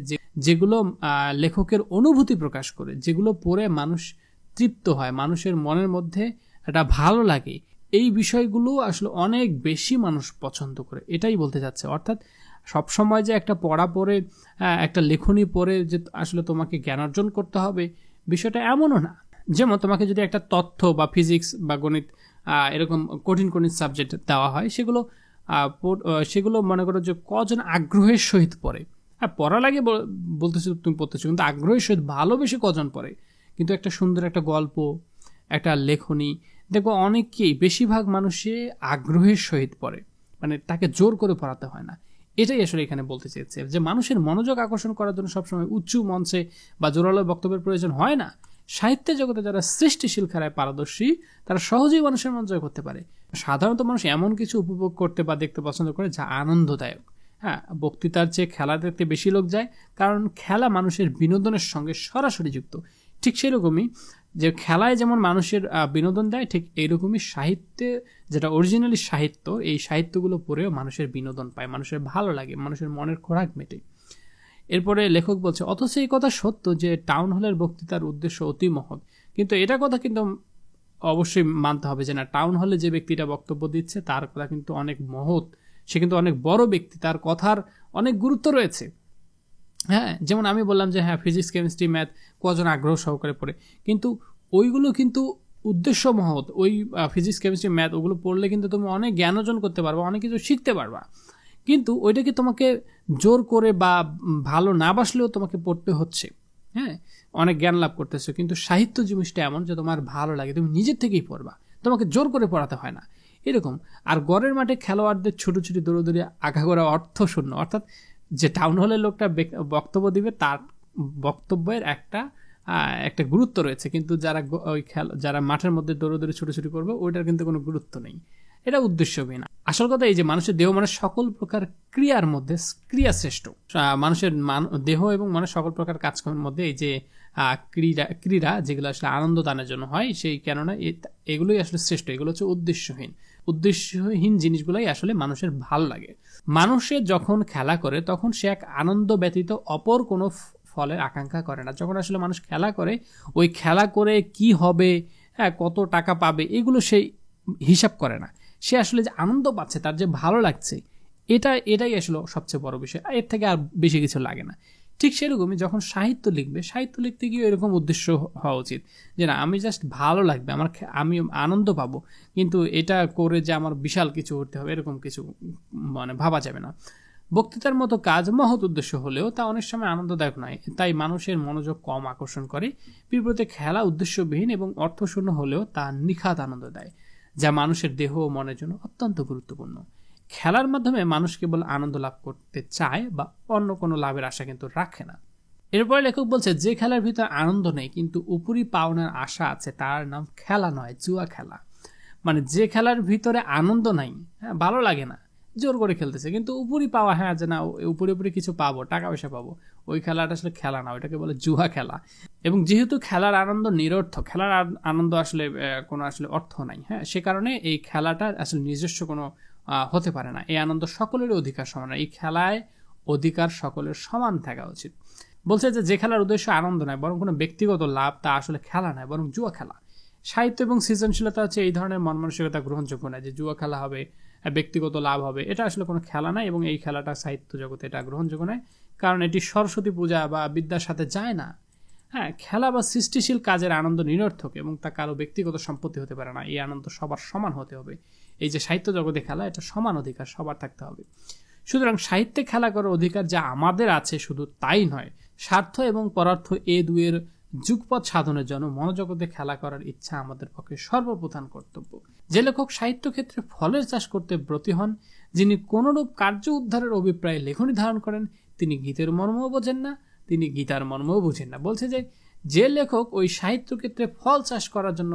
যেগুলো লেখকের অনুভূতি প্রকাশ করে, যেগুলো পড়ে মানুষ তৃপ্ত হয়, মানুষের মনের মধ্যে একটা ভালো লাগে, এই বিষয়গুলো আসলে অনেক বেশি মানুষ পছন্দ করে, এটাই বলতে চাচ্ছে। অর্থাৎ সবসময় যে একটা পড়া পড়ে, একটা লেখনী পড়ে যে আসলে তোমাকে জ্ঞান অর্জন করতে হবে, বিষয়টা এমনও না। যেমন তোমাকে যদি একটা তথ্য বা ফিজিক্স বা গণিত এরকম কঠিন কঠিন সাবজেক্ট দেওয়া হয়, সেগুলো মনে করো যে কজন আগ্রহের সহিত পড়ে। পড়া লাগে বলতেছো, তুমি পড়তেছো, কিন্তু আগ্রহের সহিত ভালোবেসে কজন পড়ে। কিন্তু একটা সুন্দর একটা গল্প, একটা লেখনী, দেখবো অনেকেই, বেশিরভাগ মানুষে আগ্রহের সহিত পড়ে, মানে তাকে জোর করে পড়াতে হয় না। এটাই আসলে এখানে বলতে চেয়েছে, যে মানুষের মনোযোগ আকর্ষণ করার জন্য সবসময় উঁচু মঞ্চে বা জোরালো বক্তব্যের প্রয়োজন হয় না। সাহিত্যের জগতে যারা সৃষ্টিশীল খেলায় পারদর্শী, তারা সহজেই মানুষের মন জয় করতে পারে। সাধারণত মানুষ এমন কিছু উপভোগ করতে বা দেখতে পছন্দ করে যা আনন্দদায়ক। বক্তৃতার চেয়ে খেলা দেখতে বেশি লোক যায়, কারণ খেলা মানুষের বিনোদনের সঙ্গে সরাসরি যুক্ত। ঠিক সেরকমই যে খেলায় যেমন মানুষের বিনোদন দেয়, ঠিক এইরকমই সাহিত্যে, যেটা অরিজিনালি সাহিত্য, এই সাহিত্যগুলো পড়েও মানুষের বিনোদন পায়, মানুষের ভালো লাগে, মানুষের মনের খোরাক মেটে। এরপরে লেখক বলছে, অথচ এই কথা সত্য যে টাউন হলের বক্তৃতার উদ্দেশ্য অতি মহৎ। কিন্তু এটা কথা কিন্তু অবশ্যই মানতে হবে যে না, টাউন হলে যে ব্যক্তিটা বক্তব্য দিচ্ছে তার কথা কিন্তু অনেক মহৎ, সে কিন্তু অনেক বড় ব্যক্তি, তার কথার অনেক গুরুত্ব রয়েছে। যেমন আমি বললাম যে ফিজিক্স, কেমিস্ট্রি, ম্যাথ কজন আগ্রহ সহকারে পড়ে, কিন্তু ওইগুলো কিন্তু উদ্দেশ্য মহৎ। ওই ফিজিক্স, কেমিস্ট্রি, ম্যাথ ওগুলো পড়লে কিন্তু তুমি অনেক জ্ঞান অর্জন করতে পারবা, অনেক কিছু শিখতে পারবা। কিন্তু ওইটাকে তোমাকে জোর করে বা ভালো না বাসলেও তোমাকে পড়তে হচ্ছে, অনেক জ্ঞান লাভ করতেছো। কিন্তু সাহিত্য জিনিসটা এমন যে তোমার ভালো লাগে, তুমি নিজের থেকেই পড়বা, তোমাকে জোর করে পড়াতে হয় না, এরকম। আর গড়ের মাঠে খেলোয়াড়দের ছুটোছুটি দৌড়দৌড়ি আগাগোড়া অর্থ শূন্য। অর্থাৎ যে টাউন হলের লোকটা বক্তব্য দিবে, তার বক্তব্যের একটা গুরুত্ব রয়েছে, কিন্তু যারা মাঠের মধ্যে দৌড়দৌড়ি ছুটোছুটি করবে, ওইটার কিন্তু কোনো গুরুত্ব নেই, এটা উদ্দেশ্যহীন। আসল কথা এই যে মানুষের দেহ মানে সকল প্রকার ক্রিয়ার মধ্যে ক্রিয়া শ্রেষ্ঠ। মানুষের দেহ এবং মনের সকল প্রকার কাজকর্মের মধ্যে এই যে ক্রীড়া যেগুলো আসলে আনন্দ দানের জন্য হয়, সেই কেননা এগুলোই আসলে শ্রেষ্ঠ। এগুলো হচ্ছে উদ্দেশ্যহীন জিনিসগুলোই আসলে মানুষের ভালো লাগে। মানুষের যখন খেলা করে তখন সে এক আনন্দ ব্যতীত অপর কোনো ফলের আকাঙ্ক্ষা করে না। যখন আসলে মানুষ খেলা করে, ওই খেলা করে কি হবে, কত টাকা পাবে, এগুলো সেই হিসাব করে না। সে আসলে যে আনন্দ পাচ্ছে, তার যে ভালো লাগছে, এটাই আসলে সবচেয়ে বড় বিষয়। এর থেকে আর বেশি কিছু লাগে না। ঠিক সেরকমই যখন সাহিত্য লিখবে, সাহিত্য লিখতে গিয়ে এরকম উদ্দেশ্য হওয়া উচিত যে না, আমি জাস্ট ভালো লাগবে, আমি আনন্দ পাবো, কিন্তু এটা করে যে আমার বিশাল কিছু করতে হবে, এরকম কিছু মানে ভাবা যাবে না। বক্তৃতার মতো কাজ মহৎ উদ্দেশ্য হলেও তা অনেক সময় আনন্দদায়ক নয়, তাই মানুষের মনোযোগ কম আকর্ষণ করে। বিপরীতে খেলা উদ্দেশ্যবিহীন এবং অর্থশূন্য হলেও তা নিখাত আনন্দ দেয়, যা মানুষের দেহ ও মনের জন্য অত্যন্ত গুরুত্বপূর্ণ। খেলার মাধ্যমে মানুষ কেবল আনন্দ লাভ করতে চায় বা অন্য কোনো লাভের আশা কিন্তু রাখে না। এরপরে লেখক বলছে, যে খেলার ভিতর আনন্দ নেই কিন্তু উপরি পাওনার আশা আছে, তার নাম খেলা নয়, জুয়া খেলা। মানে যে খেলার ভিতরে আনন্দ নাই, ভালো লাগে না, জোর করে খেলতেছে, কিন্তু উপরি পাওয়া, যে না উপরে কিছু পাবো, টাকা পয়সা পাবো, ওই খেলাটা আসলে খেলা না, ওইটাকে বলে জুয়া খেলা। এবং যেহেতু খেলার আনন্দ নিরর্থক, খেলার আনন্দ আসলে কোনো আসলে অর্থ নাই, সে কারণে এই খেলাটা আসলে নিজস্ব কোনো হতে পারে না। এই আনন্দ সকলেরই অধিকার সমান, এই খেলায় অধিকার সকলের সমান থাকা উচিত। বলছে যে খেলার উদ্দেশ্য আনন্দ নয় বরং কোনো ব্যক্তিগত লাভ, তা আসলে খেলা নয় বরং জুয়া খেলা। সাহিত্য এবং সৃজনশীলতা হচ্ছে এই ধরনের মন মানসিকতা গ্রহণযোগ্য নয়, যে জুয়া খেলা হবে, ব্যক্তিগত লাভ হবে, এটা আসলে কোনো খেলা নয়। এবং এই খেলাটা সাহিত্য জগতে এটা গ্রহণযোগ্য নয়, কারণ এটি সরস্বতী পূজা বা বিদ্যার সাথে যায় না। খেলা বা সৃষ্টিশীল কাজের আনন্দ নিরর্থক এবং তা কারো ব্যক্তিগত সম্পত্তি হতে পারে না। এই আনন্দ সবার সমান হতে হবে। এই যে সাহিত্য জগতে খেলা, এটা সমান অধিকার সবার থাকতে হবে। সুতরাং সাহিত্যে খেলা করার অধিকার যা আমাদের আছে, শুধু তাই নয়, স্বার্থ এবং পরার্থ এ দুয়ের যুগপৎ সাধনের জন্য মনোজগতে খেলা করার ইচ্ছা আমাদের পক্ষে সর্বপ্রধান কর্তব্য। যে লেখক সাহিত্য ক্ষেত্রে ফলের চাষ করতে ব্রতী হন, যিনি কোনরূপ কার্য উদ্ধারের অভিপ্রায়ে লেখনী ধারণ করেন, তিনি গীতের মর্মও বোঝেন না, তিনি গীতার মর্মও বুঝেন না। বলছে যে লেখক ওই সাহিত্য ক্ষেত্রে ফল চাষ করার জন্য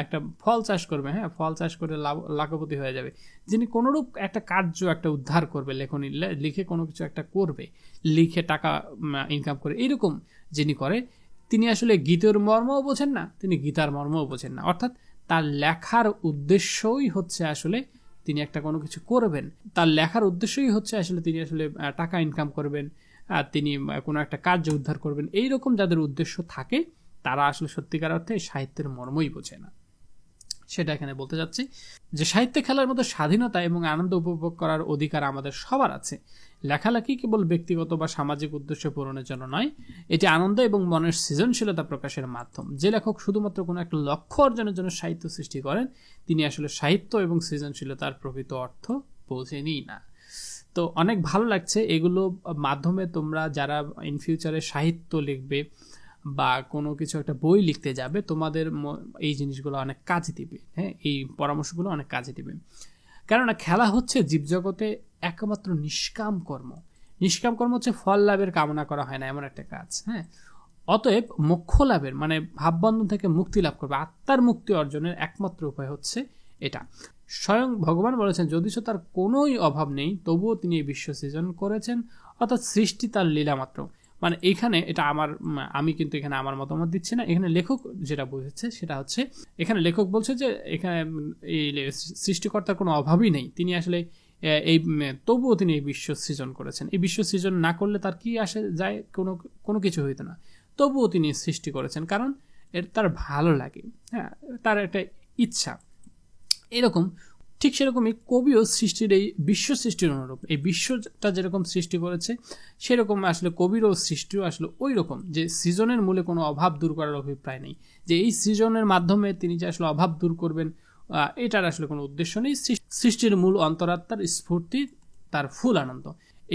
একটা ফল চাষ করবে, ফল চাষ করে লাখপতি হয়ে যাবে, যিনি কোনরূপ একটা কার্য একটা উদ্ধার করবে, লেখনী লিখে কোনো কিছু একটা করবে, লিখে টাকা ইনকাম করে, এইরকম যিনি করে, তিনি আসলে গীতের মর্মও বোঝেন না, তিনি গীতার মর্মও বোঝেন না। অর্থাৎ তার লেখার উদ্দেশ্যই হচ্ছে আসলে তিনি একটা কোনো কিছু করবেন, তার লেখার উদ্দেশ্যই হচ্ছে আসলে তিনি আসলে টাকা ইনকাম করবেন, তিনি কোনো একটা কার্য উদ্ধার করবেন, এইরকম যাদের উদ্দেশ্য থাকে তারা আসলে সত্যিকার অর্থে সাহিত্যের মর্মই বোঝে না। সেটা এখানে বলতে চাচ্ছি যে সাহিত্যে খেলার মতো স্বাধীনতা এবং আনন্দ উপভোগ করার অধিকার আমাদের সবার আছে। লেখালেখি কেবল ব্যক্তিগত বা সামাজিক উদ্দেশ্য পূরণের জন্য নয়, এটি আনন্দ এবং মনের সৃজনশীলতা প্রকাশের মাধ্যম। যে লেখক শুধুমাত্র কোনো একটা লক্ষ্য অর্জনের জন্য সাহিত্য সৃষ্টি করেন তিনি আসলে সাহিত্য এবং সৃজনশীলতার প্রকৃত অর্থ বোঝেনই না। তো অনেক ভালো লাগছে এগুলো মাধ্যমে তোমরা যারা ইন ফিউচারে সাহিত্য লিখবে বা কোনো কিছু একটা বই লিখতে যাবে তোমাদের এই জিনিসগুলো অনেক কাজে দিবে। হ্যাঁ, এই পরামর্শগুলো অনেক কাজে দিবে। কেননা খেলা হচ্ছে জীবজগতে একমাত্র নিষ্কাম কর্ম। নিষ্কাম কর্ম হচ্ছে ফল লাভের কামনা করা হয় না এমন একটা কাজ। হ্যাঁ, অতএব মোক্ষ লাভের মানে ভাববন্ধন থেকে মুক্তি লাভ করবে, আত্মার মুক্তি অর্জনের একমাত্র উপায় হচ্ছে এটা। স্বয়ং ভগবান বলেছেন যদিও তার কোনোই অভাব নেই তবুও তিনি এই বিশ্ব সৃজন করেছেন, অর্থাৎ সৃষ্টি তার লীলা মাত্র। মানে এখানে এটা আমি কিন্তু এখানে আমার মতামত দিচ্ছি না, এখানে লেখক যেটা বুঝেছে সেটা হচ্ছে এখানে লেখক বলছে যে এখানে এই সৃষ্টিকর্তার কোনো অভাবই নেই, তিনি আসলে এই তবুও তিনি এই বিশ্ব সৃজন করেছেন। এই বিশ্ব সৃজন না করলে তার কি আসে যায়, কোনো কিছু হইতো না, তবুও তিনি সৃষ্টি করেছেন কারণ তার ভালো লাগে। হ্যাঁ, তার একটা ইচ্ছা। এরকম ঠিক সেরকমই কবিও সৃষ্টির এই বিশ্ব সৃষ্টির অনুরূপ, এই বিশ্বটা যেরকম সৃষ্টি করেছে সেরকম আসলে কবিরও সৃষ্টিও আসলে ওই রকম, যে সৃজনের মূলে কোনো অভাব দূর করার অভিপ্রায় নেই, যে এই সৃজনের মাধ্যমে তিনি যে আসলে অভাব দূর করবেন এটার আসলে কোনো উদ্দেশ্য নেই। সৃষ্টির মূল অন্তরাত্মার স্ফূর্তি, তার ফুল আনন্দ।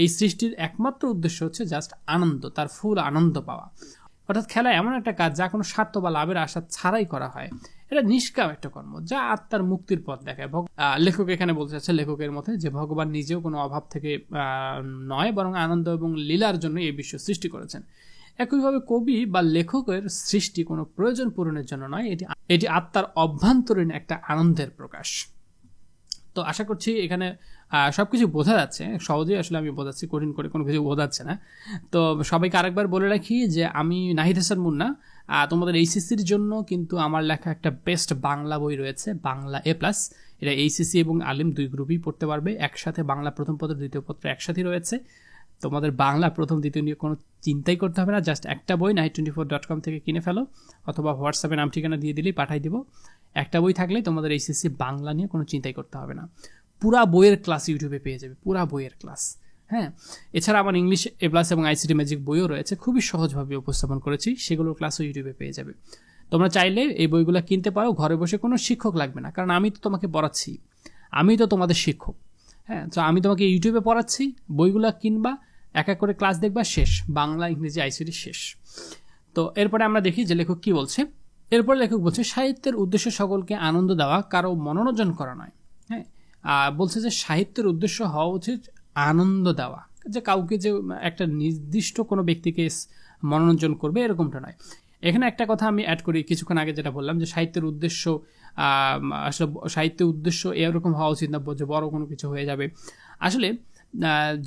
এই সৃষ্টির একমাত্র উদ্দেশ্য হচ্ছে জাস্ট আনন্দ, তার ফুল আনন্দ পাওয়া। অর্থাৎ খেলা এমন একটা কাজ যা কোনো স্বার্থ বা লাভের আশা ছাড়াই করা হয়, এটা নিষ্কাম একটা কর্ম যা আত্মার মুক্তির পথ দেখায়। লেখক এখানে বলতে চাচ্ছে লেখকের মতে যে ভগবান নিজেও কোনো অভাব থেকে নয় বরং আনন্দ এবং লীলার জন্য এই বিশ্ব সৃষ্টি করেছেন। একইভাবে কবি বা লেখকের সৃষ্টি কোনো প্রয়োজন পূরণের জন্য নয়, এটি আত্মার অভ্যন্তরীণ একটা আনন্দের প্রকাশ। তো আশা করছি এখানে সবকিছু বোঝা যাচ্ছে, সহজেই আসলে আমি বোঝাচ্ছি, কঠিন করে কোনো কিছু বোঝাচ্ছে না। তো সবাইকে আরেকবার বলে রাখি যে আমি নাহিদ হাসান মুন্না, তোমাদের এইচএসসির জন্য কিন্তু আমার লেখা একটা বেস্ট বাংলা বই রয়েছে, বাংলা A+। এটা এইচএসসি এবং আলিম দুই গ্রুপই পড়তে পারবে একসাথে, বাংলা প্রথম পত্র দ্বিতীয় পত্র একসাথে রয়েছে। তোমাদের বাংলা প্রথম দ্বিতীয় নিয়ে কোনো চিন্তাই করতে হবে না, জাস্ট একটা বই nahid24.com থেকে কিনে ফেলো অথবা হোয়াটসঅ্যাপে নাম ঠিকানা দিয়ে দিলেই পাঠাই দিব। একটা বই থাকলেই তোমাদের এইচএসসি বাংলা নিয়ে কোনো চিন্তাই করতে হবে না। পুরা বইয়ের ক্লাস ইউটিউবে পেয়ে যাবে, পুরা বইয়ের ক্লাস। হ্যাঁ, এছাড়া আমার ইংলিশ A+ এবং ICT ম্যাজিক বইও রয়েছে, খুবই সহজভাবে উপস্থাপন করেছি, সেগুলোর ক্লাসও ইউটিউবে পেয়ে যাবে। তোমরা চাইলে এই বইগুলো কিনতে পারো, ঘরে বসে কোনো শিক্ষক লাগবে না, কারণ আমি তো তোমাকে পড়াচ্ছি, আমি তো তোমাদের শিক্ষক। হ্যাঁ, তো আমি তোমাকে ইউটিউবে পড়াচ্ছি, বইগুলো কিনবা, এক এক করে ক্লাস দেখবা, শেষ, বাংলা ইংরেজি ICT শেষ। তো এরপরে আমরা দেখি যে লেখক কি বলছে। এরপর লেখক বলছে সাহিত্যের উদ্দেশ্য সকলকে আনন্দ দেওয়া, কারো মনোরঞ্জন করা নয়। হ্যাঁ, বলছে যে সাহিত্যের উদ্দেশ্য হওয়া উচিত আনন্দ দেওয়া, যে কাউকে যে একটা নির্দিষ্ট কোনো ব্যক্তিকে মনোরঞ্জন করবে এরকমটা নয়। এখানে একটা কথা আমি অ্যাড করি, কিছুক্ষণ আগে যেটা বললাম যে সাহিত্যের উদ্দেশ্য আসলে সাহিত্যের উদ্দেশ্য এরকম হওয়া উচিত না যে বড় কোনো কিছু হয়ে যাবে। আসলে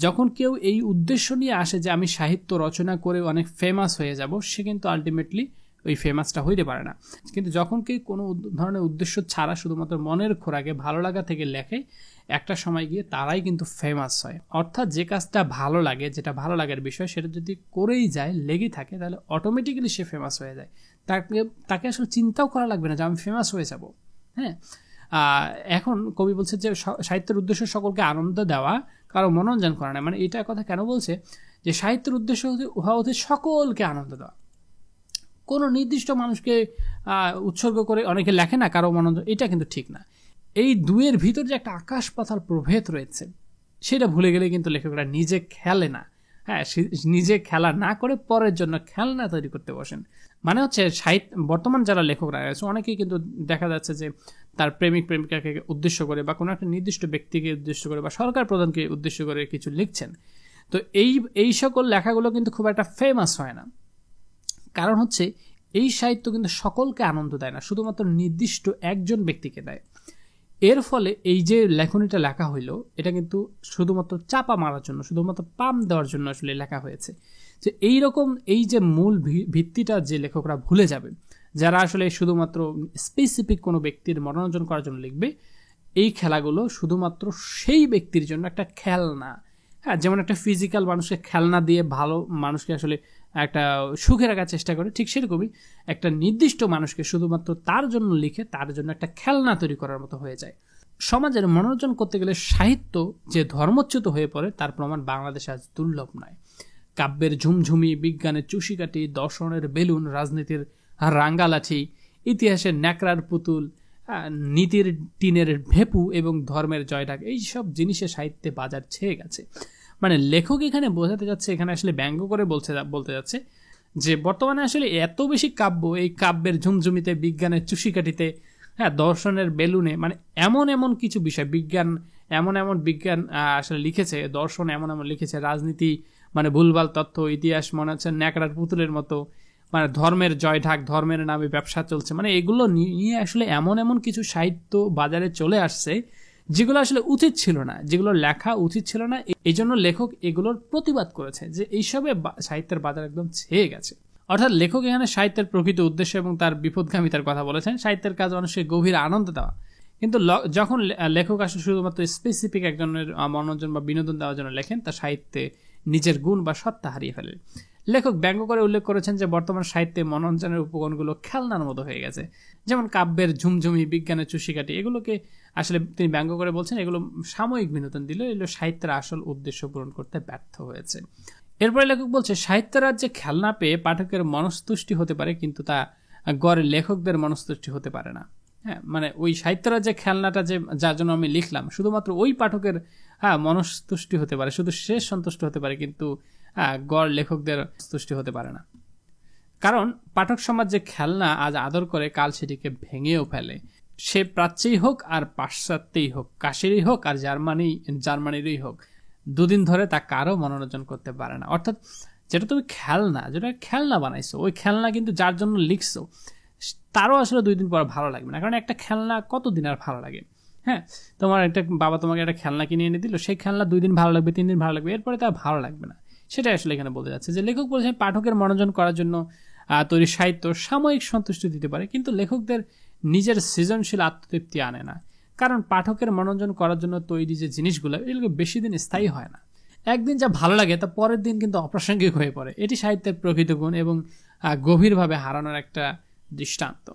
যখন কেউ এই উদ্দেশ্য নিয়ে আসে যে আমি সাহিত্য রচনা করে অনেক ফেমাস হয়ে যাব, সে কিন্তু আলটিমেটলি ওই ফেমাসটা হইতে পারে না। কিন্তু যখন কেউ কোনো ধরনের উদ্দেশ্য ছাড়া শুধুমাত্র মনের খোরাকে ভালো লাগা থেকে লেখে, একটা সময় গিয়ে তারাই কিন্তু ফেমাস হয়। অর্থাৎ যে কাজটা ভালো লাগে, যেটা ভালো লাগার বিষয়, সেটা যদি করেই যায়, লেগে থাকে, তাহলে অটোমেটিক্যালি সে ফেমাস হয়ে যায়। তাকে আসলে চিন্তাও করা লাগবে না যে আমি ফেমাস হয়ে যাব। হ্যাঁ, এখন কবি বলছে যে সাহিত্যের উদ্দেশ্য সকলকে আনন্দ দেওয়া, কারো মনোরঞ্জন করা না। মানে এটা কথা কেন বলছে যে সাহিত্যের উদ্দেশ্য হওয়া উচিত সকলকে আনন্দ দেওয়া, কোনো নির্দিষ্ট মানুষকে উৎসর্গ করে অনেকে লেখে না কারো মনোরঞ্জন, এটা কিন্তু ঠিক না। এই দুয়ের ভিতর যে একটা আকাশ পাতাল প্রভেদ রয়েছে সেটা ভুলে গেলে কিন্তু লেখকরা নিজে খেলে না। হ্যাঁ, নিজে খেলা না করে পরের জন্য খেলনা তৈরি করতে বসেন। মানে হচ্ছে বর্তমান যারা লেখকরা আছে অনেকেই কিন্তু দেখা যাচ্ছে যে তার প্রেমিক প্রেমিকাকে উদ্দেশ্য করে বা কোনো একটা নির্দিষ্ট ব্যক্তিকে উদ্দেশ্য করে বা সরকার প্রধানকে উদ্দেশ্য করে কিছু লিখছেন। তো এই সকল লেখাগুলো কিন্তু খুব একটা ফেমাস হয় না, কারণ হচ্ছে এই সাহিত্য কিন্তু সকলকে আনন্দ দেয় না, শুধুমাত্র নির্দিষ্ট একজন ব্যক্তিকে দেয়। এর ফলে এই যে লেখনীটা লেখা হইলো, এটা কিন্তু শুধুমাত্র চাপা মারার জন্য, শুধুমাত্র পাম দেওয়ার জন্য আসলে লেখা হয়েছে। যে এইরকম এই যে মূল ভিত্তিটা যে লেখকরা ভুলে যাবে, যারা আসলে শুধুমাত্র স্পেসিফিক কোনো ব্যক্তির মনোরঞ্জন করার জন্য লিখবে, এই খেলাগুলো শুধুমাত্র সেই ব্যক্তির জন্য একটা খেলনা। হ্যাঁ, যেমন একটা ফিজিক্যাল মানুষকে খেলনা দিয়ে ভালো মানুষকে আসলে একটা সুখে রাখার চেষ্টা করে, ঠিক সেরকমই একটা নির্দিষ্ট মানুষকে শুধুমাত্র তার জন্য লিখে তার জন্য একটা খেলনা তৈরি করার মতো হয়ে যায়। সমাজের মনোরঞ্জন করতে গেলে সাহিত্য যে ধর্মচ্যুত হয়ে পড়ে তার প্রমাণ বাংলাদেশে আজ দুর্লভ নয়। কাব্যের ঝুমঝুমি, বিজ্ঞানের চুষিকাঠি, দর্শনের বেলুন, রাজনীতির রাঙ্গালাঠি, ইতিহাসের ন্যাকড়ার পুতুল, নীতির টিনের ভেপু এবং ধর্মের জয়ডাক, এইসব জিনিসের সাহিত্যে বাজার ছেয়ে গেছে। মানে লেখক এখানে বোঝাতে যাচ্ছে, এখানে আসলে ব্যঙ্গ করে বলতে যাচ্ছে যে বর্তমানে আসলে এত বেশি কাব্য, এই কাব্যের ঝুমঝুমিতে, বিজ্ঞানের চুষিকাঠিতে, হ্যাঁ, দর্শনের বেলুনে, মানে এমন এমন কিছু বিষয়, বিজ্ঞান এমন বিজ্ঞান আসলে লিখেছে, দর্শন এমন লিখেছে, রাজনীতি মানে ভুলভাল তথ্য, ইতিহাস মনে হচ্ছে ন্যাকড়ার পুতুলের মতো, মানে ধর্মের জয়ঢাক, ধর্মের নামে ব্যবসা চলছে, মানে এগুলো নিয়ে আসলে এমন কিছু সাহিত্য বাজারে চলে আসছে যেগুলো আসলে উচিত ছিল না, যেগুলো লেখা উচিত ছিল না। এই জন্য লেখক এগুলোর প্রতিবাদ করেছে যে এইসবে সাহিত্যের বাজার একদম ছেয়ে গেছে। অর্থাৎ লেখক এখানে সাহিত্যের প্রকৃত উদ্দেশ্য এবং তার বিপদগামিতার কথা বলেছেন। সাহিত্যের কাজ মানুষের গভীর আনন্দ দেওয়া, কিন্তু যখন লেখক আসলে শুধুমাত্র স্পেসিফিক একজনের মনোরঞ্জন বা বিনোদন দেওয়ার জন্য লেখেন, তা সাহিত্যে নিজের গুণ বা সত্তা হারিয়ে ফেলে। লেখক ব্যঙ্গ করে উল্লেখ করেছেন যে বর্তমান সাহিত্যে মনোরঞ্জনের উপকরণগুলো খেলনার মতো হয়ে গেছে, যেমন কাব্যের ঝুমঝুমি, বিজ্ঞানের চুষিকাঠি, এগুলোকে আসলে তিনি ব্যঙ্গ করে বলছেন এগুলো সাময়িক বিনোদন দিল, এগুলো সাহিত্যের আসল উদ্দেশ্য পূরণ করতে ব্যর্থ হয়েছে। এরপরে লেখক বলছে সাহিত্যের রাজ্যে খেলনা পেয়ে পাঠকের মনস্তুষ্টি হতে পারে, কিন্তু তা গড়ে লেখকদের মনস্তুষ্টি হতে পারে না। হ্যাঁ, মানে ওই সাহিত্যের রাজ্যে খেলনাটা যে যার জন্য আমি লিখলাম, শুধুমাত্র ওই পাঠকের মনস্তুষ্টি হতে পারে, শুধু সে সন্তুষ্ট হতে পারে, কিন্তু গড় লেখকদের তুষ্টি হতে পারে না। কারণ পাঠক সমাজ যে খেলনা আজ আদর করে, কাল সেটিকে ভেঙেও ফেলে। সে প্রাচ্যেই হোক আর পাশ্চাত্যেই হোক, কাশিরই হোক আর জার্মানিরই হোক, দুদিন ধরে তা কারো মনোরঞ্জন করতে পারে না। অর্থাৎ যেটা তুমি যেটা খেলনা বানাইছো, ওই খেলনা কিন্তু যার জন্য লিখছো তারও আসলে 2 দিন পর ভালো লাগবে না। কারণ একটা খেলনা কতদিন আর ভালো লাগে? হ্যাঁ, তোমার বাবা তোমাকে একটা খেলনা কিনে এনে দিল, সেই খেলনা 2 দিন ভালো লাগবে, 3 দিন ভালো লাগবে, এরপরে তার ভালো লাগবে না। সেটাই আসলে এখানে বলতে যাচ্ছে যে লেখক বলছেন পাঠকের মনোরঞ্জন করার জন্য তৈরি সাহিত্য সাময়িক সন্তুষ্টি দিতে পারে, কিন্তু লেখকদের নিজের সৃজনশীল আত্মতৃপ্তি আনে না। কারণ পাঠকের মনোরঞ্জন করার জন্য তৈরি যে জিনিসগুলো, এগুলো বেশি দিন স্থায়ী হয় না। একদিন যা ভালো লাগে তা পরের দিন কিন্তু অপ্রাসঙ্গিক হয়ে পড়ে। এটি সাহিত্যের প্রকৃত গুণ এবং গভীরভাবে হারানোর একটা দৃষ্টান্ত।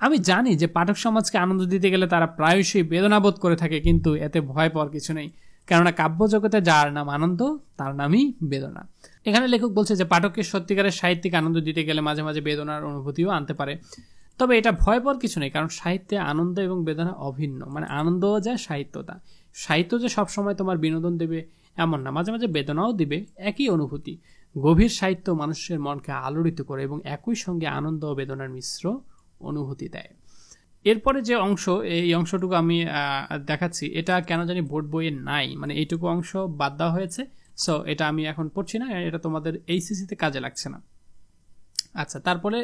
আমি জানি যে পাঠক সমাজকে আনন্দ দিতে গেলে তারা প্রায়শই বেদনাবোধ করে থাকে, কিন্তু এতে ভয় পাওয়ার কিছু নেই, কেননা কাব্য জগতে যার নাম আনন্দ তার নামই বেদনা। এখানে লেখক বলছে যে পাঠককে সত্যিকারের সাহিত্যিক আনন্দ দিতে গেলে মাঝে মাঝে বেদনার অনুভূতিও আনতে পারে, তবে এটা ভয় পাওয়ার কিছু নেই, কারণ সাহিত্যে আনন্দ এবং বেদনা অভিন্ন। মানে আনন্দও যায়, সাহিত্য যে সবসময় তোমার বিনোদন দেবে এমন না, মাঝে মাঝে বেদনাও দিবে, একই অনুভূতি। গভীর সাহিত্য মানুষের মনকে আলোড়িত করে এবং একই সঙ্গে আনন্দ ও বেদনার মিশ্র অনুভূতি দেয়। এরপরে যে অংশ, এই অংশটুকু আমি দেখাচ্ছি, এটা কেন জানি বোর্ড বইয়ে নাই, মানে এইটুকু অংশ বাদ দেওয়া হয়েছে। সো এটা আমি এখন পড়ছি না, এটা তোমাদের এইচএসসিতে কাজে লাগছে না। আচ্ছা, তারপরে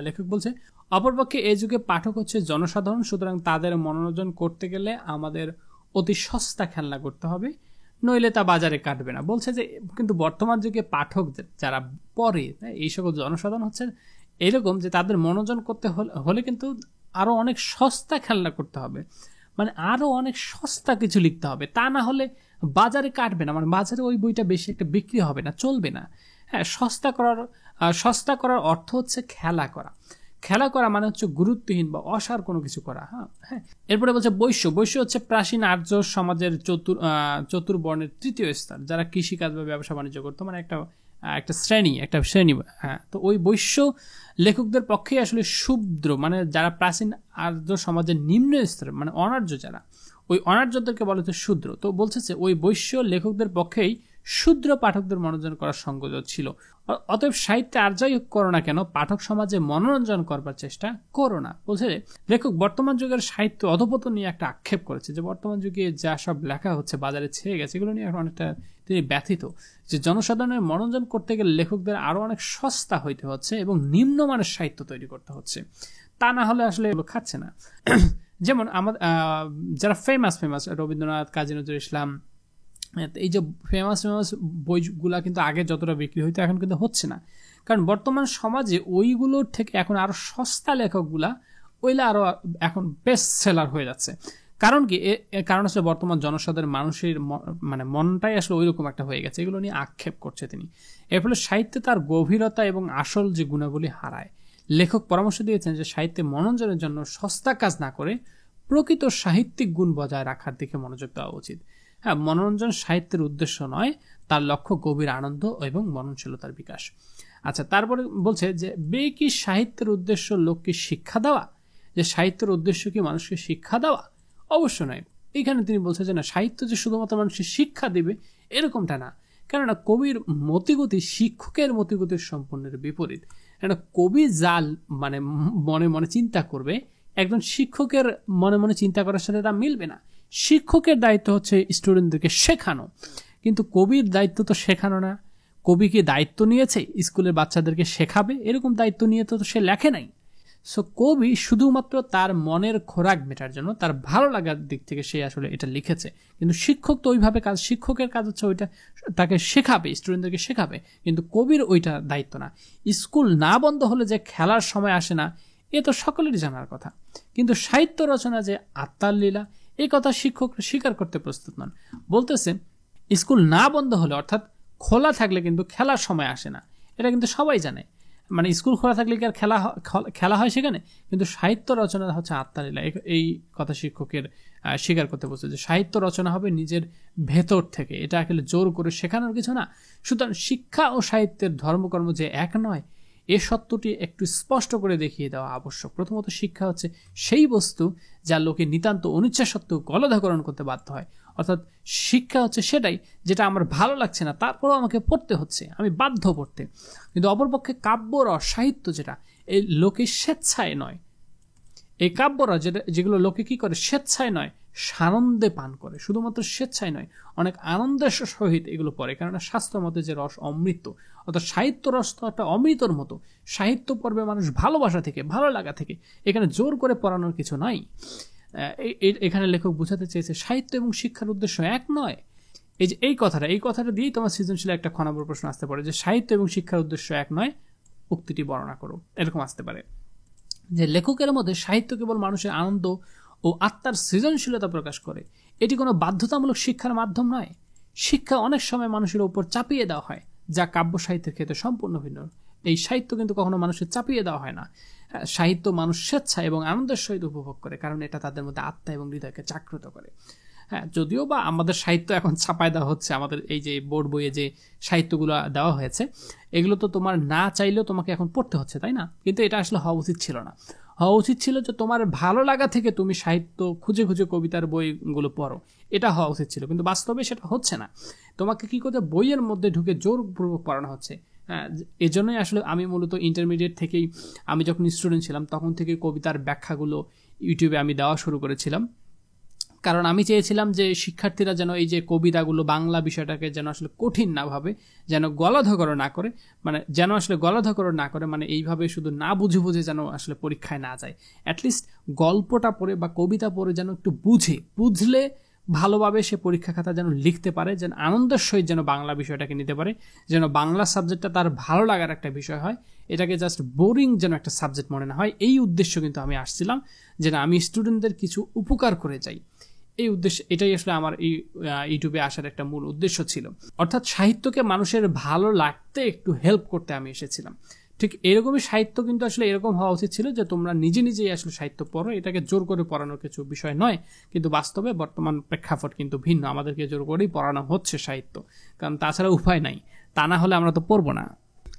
লেখক বলছে অপরপক্ষে এই যুগে পাঠক হচ্ছে জনসাধারণ, সুতরাং তাদের মনোরঞ্জন করতে গেলে আমাদের অতি সস্তা খেলনা করতে হবে, নইলে তা বাজারে কাটবে না। বলছে যে কিন্তু বর্তমান যুগে পাঠক যারা পড়ে, এই সকল জনসাধারণ হচ্ছে এরকম যে তাদের মনোরঞ্জন করতে হলে কিন্তু আরো অনেক সস্তা খেলনা করতে হবে, মানে আরো অনেক সস্তা কিছু লিখতে হবে, তা না হলে বাজারে কাটবে না, মানে বাজারে ওই বইটা বেশি একটা বিক্রি হবে না, চলবে না। হ্যাঁ, সস্তা করার অর্থ হচ্ছে খেলা করা মানে হচ্ছে গুরুত্বহীন বা অসার কোনো কিছু করা। হ্যাঁ, এরপরে বলছে বৈশ্য হচ্ছে প্রাচীন আর্য সমাজের চতুর্বর্ণের তৃতীয় স্তর, যারা কৃষিকাজ বা ব্যবসা বাণিজ্য করতো, মানে একটা শ্রেণী। হ্যাঁ, তো ওই বৈশ্য লেখকদের পক্ষে আসলে শূদ্র, মানে যারা প্রাচীন আর্য সমাজের নিম্ন স্তর, মানে অনার্য যারা, ওই অনার্যদেরকে বলা হচ্ছে শূদ্র। তো বলছে যে ওই বৈশ্য লেখকদের পক্ষেই শূদ্র পাঠকদের মনোরঞ্জন করার সঙ্গত ছিল। অতএব সাহিত্যে আর যাই করো না কেন, পাঠক সমাজে মনোরঞ্জন করবার চেষ্টা করো না। বলছে যে লেখক বর্তমান যুগের সাহিত্য অধপতন নিয়ে একটা আক্ষেপ করেছে, যে বর্তমান যুগে যা সব লেখা হচ্ছে বাজারে ছেয়ে গেছে, এগুলো নিয়ে অনেকটা তিনি ব্যথিত, যে জনসাধারণের মনোরঞ্জন করতে গেলে লেখকদের আরো অনেক সস্তা হইতে হচ্ছে এবং নিম্নমানের সাহিত্য তৈরি করতে হচ্ছে, তা না হলে আসলে এগুলো খাচ্ছে না। যেমন আমাদের যারা ফেমাস রবীন্দ্রনাথ, কাজী নজরুল ইসলাম, এই যে ফেমাস বইগুলা কিন্তু আগে যতটা বিক্রি হইতো এখন কিন্তু হচ্ছে না, কারণ বর্তমান সমাজে ওইগুলোর থেকে এখন আরো সস্তা লেখকগুলা ওইলা আরো এখন বেস্ট সেলার হয়ে যাচ্ছে। কারণ কি, কারণ আসলে বর্তমান জনসাধারণ মানুষের মানে মনটাই আসলে ওইরকম একটা হয়ে গেছে, এগুলো নিয়ে আক্ষেপ করছে তিনি। এর ফলে সাহিত্যে তার গভীরতা এবং আসল যে গুণাবলী হারায়। লেখক পরামর্শ দিয়েছেন যে সাহিত্যে মনোরঞ্জনের জন্য সস্তা কাজ না করে প্রকৃত সাহিত্যিক গুণ বজায় রাখার দিকে মনোযোগ দেওয়া উচিত। হ্যাঁ, মনোরঞ্জন সাহিত্যের উদ্দেশ্য নয়, তার লক্ষ্য গভীর আনন্দ এবং মননশীলতার বিকাশ। আচ্ছা, তারপরে বলছে যে কি সাহিত্যের উদ্দেশ্য লোককে শিক্ষা দেওয়া, যে সাহিত্যের উদ্দেশ্য কি মানুষকে শিক্ষা দেওয়া? অবশ্য নয়। এখানে তিনি বলছে যে না, সাহিত্য যে শুধুমাত্র মানুষকে শিক্ষা দিবে এরকমটা না, কেননা কবির মতিগতি শিক্ষকের মতিগতির সম্পূর্ণের বিপরীত। কেননা কবি জাল মানে মনে মনে চিন্তা করবে, একজন শিক্ষকের মনে মনে চিন্তা করার সাথে তা মিলবে না। শিক্ষকের দায়িত্ব হচ্ছে স্টুডেন্টদেরকে শেখানো, কিন্তু কবির দায়িত্ব তো শেখানো না। কবি কি দায়িত্ব নিয়েছে স্কুলের বাচ্চাদেরকে শেখাবে? এরকম দায়িত্ব নিয়ে তো সে লেখে নাই। সো কবি শুধুমাত্র তার মনের খোরাক মেটার জন্য, তার ভালো লাগার দিক থেকে সে আসলে এটা লিখেছে। কিন্তু শিক্ষক তো ওইভাবে কাজ, শিক্ষকের কাজ হচ্ছে ওইটা তাকে শেখাবে, স্টুডেন্টদেরকে শেখাবে, কিন্তু কবির ওইটা দায়িত্ব না। স্কুল না বন্ধ হলে যে খেলার সময় আসে না, এ তো সকলেরই জানার কথা। কিন্তু সাহিত্য রচনা যে আত্মার লীলা, এই কথা শিক্ষক স্বীকার করতে প্রস্তুত নন। বলতেছে স্কুল না বন্ধ হলে, অর্থাৎ খোলা থাকলে কিন্তু খেলার সময় আসে না, এটা কিন্তু সবাই জানে। মানে স্কুল খোলা থাকলে কি আর খেলা হয় সেখানে? কিন্তু সাহিত্য রচনা হচ্ছে আত্মালীলা, এই কথা শিক্ষকের স্বীকার করতে বলছে যে সাহিত্য রচনা হবে নিজের ভেতর থেকে, এটা আসলে জোর করে শেখানোর কিছু না। সুতরাং শিক্ষা ও সাহিত্যের ধর্মকর্ম যে এক নয়, এ সত্যটি একটু স্পষ্ট করে দেখিয়ে দেওয়া আবশ্যক। প্রথমত শিক্ষা হচ্ছে সেই বস্তু যা লোকে নিতান্ত অনিচ্ছা সত্ত্বেও গলধাকরণ করতে বাধ্য হয়। অর্থাৎ শিক্ষা হচ্ছে সেটাই যেটা আমার ভালো লাগছে না, তারপরেও আমাকে পড়তে হচ্ছে, আমি বাধ্য পড়তে। কিন্তু অপরপক্ষে কাব্যরস সাহিত্য যেটা, এই লোকে স্বেচ্ছায় নয়, এই কাব্যরস যেগুলো লোকে কি করে, স্বেচ্ছায় নয় সানন্দে পান করে। শুধুমাত্র স্বেচ্ছায় নয়, অনেক আনন্দের সহিত এগুলো পড়ে, কেননা শাস্ত্র মতে যে রস অমৃত, অর্থাৎ সাহিত্য রস তো একটা অমৃতর মতো। সাহিত্য পড়বে মানুষ ভালোবাসা থেকে, ভালো লাগা থেকে, এখানে জোর করে পড়ানোর কিছু নাই। এখানে লেখক বোঝাতে চেয়েছে সাহিত্য এবং শিক্ষার উদ্দেশ্য এক নয়। এই কথাটা দিয়েই তোমার সৃজনশীল একটা খ নম্বর প্রশ্ন আসতে পারে যে সাহিত্য এবং শিক্ষার উদ্দেশ্য এক নয়, উক্তিটি বর্ণনা করো, এরকম আসতে পারে। যে লেখকের মধ্যে সাহিত্য কেবল মানুষের আনন্দ ও আত্মার সৃজনশীলতা প্রকাশ করে, এটি কোনো বাধ্যতামূলক শিক্ষার মাধ্যম নয়। শিক্ষা অনেক সময় মানুষের উপর চাপিয়ে দেওয়া হয়, যা কাব্য সাহিত্যের ক্ষেত্রে সম্পূর্ণ ভিন্ন। এই সাহিত্য কিন্তু কখনো মানুষের চাপিয়ে দেওয়া হয় না। সাহিত্য মানুষ স্বেচ্ছা এবং আনন্দের সহিত উপভোগ করে, কারণ এটা তাদের মধ্যে আত্মা এবং হৃদয়কে জাগ্রত করে। হ্যাঁ, যদিও বা আমাদের সাহিত্য এখন ছাপায় দেওয়া হচ্ছে, আমাদের এই যে বোর্ড বইয়ে যে সাহিত্যগুলো দেওয়া হয়েছে, এগুলো তো তোমার না চাইলেও তোমাকে এখন পড়তে হচ্ছে, তাই না? কিন্তু এটা আসলে হওয়া উচিত ছিল না। হওয়া উচিত ছিল যে তোমার ভালো লাগা থেকে তুমি সাহিত্য খুঁজে খুঁজে কবিতার বইগুলো পড়ো, এটা হওয়া উচিত ছিল। কিন্তু বাস্তবে সেটা হচ্ছে না। তোমাকে কি করতে, বইয়ের মধ্যে ঢুকে জোরপূর্বক পড়ানো হচ্ছে। হ্যাঁ, এই জন্যই আসলে আমি মূলত ইন্টারমিডিয়েট থেকেই, আমি যখন স্টুডেন্ট ছিলাম তখন থেকে কবিতার ব্যাখ্যাগুলো ইউটিউবে আমি দেওয়া শুরু করেছিলাম। কারণ আমি চেয়েছিলাম যে শিক্ষার্থীরা যেন এই যে কবিতাগুলো, বাংলা বিষয়টাকে যেন আসলে কঠিন না ভাবে, যেন গলাধকরণ না করে, মানে এইভাবে শুধু না বুঝে যেন আসলে পরীক্ষায় না যায়। অ্যাটলিস্ট গল্পটা পড়ে বা কবিতা পড়ে যেন একটু বুঝলে ভালোভাবে সে পরীক্ষা খাতা যেন লিখতে পারে, যেন আনন্দের সহিত যেন বাংলা বিষয়টাকে নিতে পারে, যেন বাংলা সাবজেক্টটা তার ভালো লাগার একটা বিষয় হয়, এটাকে জাস্ট বোরিং যেন একটা সাবজেক্ট মনে না হয়। এই উদ্দেশ্য কিন্তু আমি আসছিলাম, যেন আমি স্টুডেন্টদের কিছু উপকার করে যাই। এই উদ্দেশ্য, এটাই আসলে আমার এই ইউটিউবে আসার একটা মূল উদ্দেশ্য ছিল। অর্থাৎ সাহিত্যকে মানুষের ভালো লাগতে একটু হেল্প করতে আমি এসেছিলাম। ঠিক এরকমই সাহিত্য কিন্তু আসলে এরকম হওয়া উচিত ছিল যে তোমরা নিজেই আসলে সাহিত্য পড়ো, এটাকে জোর করে পড়ানোর কিছু বিষয় নয়। কিন্তু বাস্তবে বর্তমান প্রেক্ষাপট কিন্তু ভিন্ন, আমাদেরকে জোর করেই পড়ানো হচ্ছে সাহিত্য, কারণ তাছাড়া উপায় নাই, তা না হলে আমরা তো পড়বো না।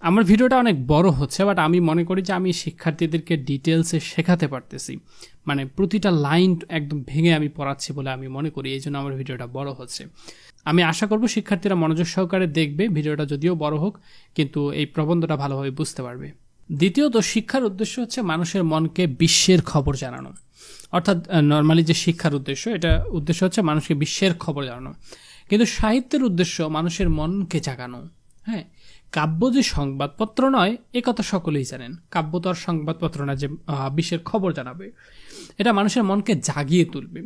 আমার ভিডিওটা অনেক বড় হচ্ছে, বাট আমি মনে করি যে আমি শিক্ষার্থীদেরকে ডিটেলসে শেখাতে পারতেছি, মানে প্রতিটা লাইন একদম ভেঙে আমি পড়াচ্ছি বলে আমি মনে করি, এই জন্য আমার ভিডিওটা বড় হচ্ছে। আমি আশা করব শিক্ষার্থীরা মনোযোগ সহকারে দেখবে ভিডিওটা, যদিও বড় হোক, কিন্তু এই প্রবন্ধটা ভালোভাবে বুঝতে পারবে। দ্বিতীয়ত, শিক্ষার উদ্দেশ্য হচ্ছে মানুষের মনকে বিশ্বের খবর জানানো। অর্থাৎ নর্মালি যে শিক্ষার উদ্দেশ্য হচ্ছে মানুষকে বিশ্বের খবর জানানো, কিন্তু সাহিত্যের উদ্দেশ্য মানুষের মনকে জাগানো। হ্যাঁ, কাব্য যে সংবাদপত্র নয়, এ কথা সকলেই জানেন। কাব্য তো আর সংবাদপত্র না যে বিশ্বের খবর জানাবে, এটা মানুষের মনকে জাগিয়ে তুলবে।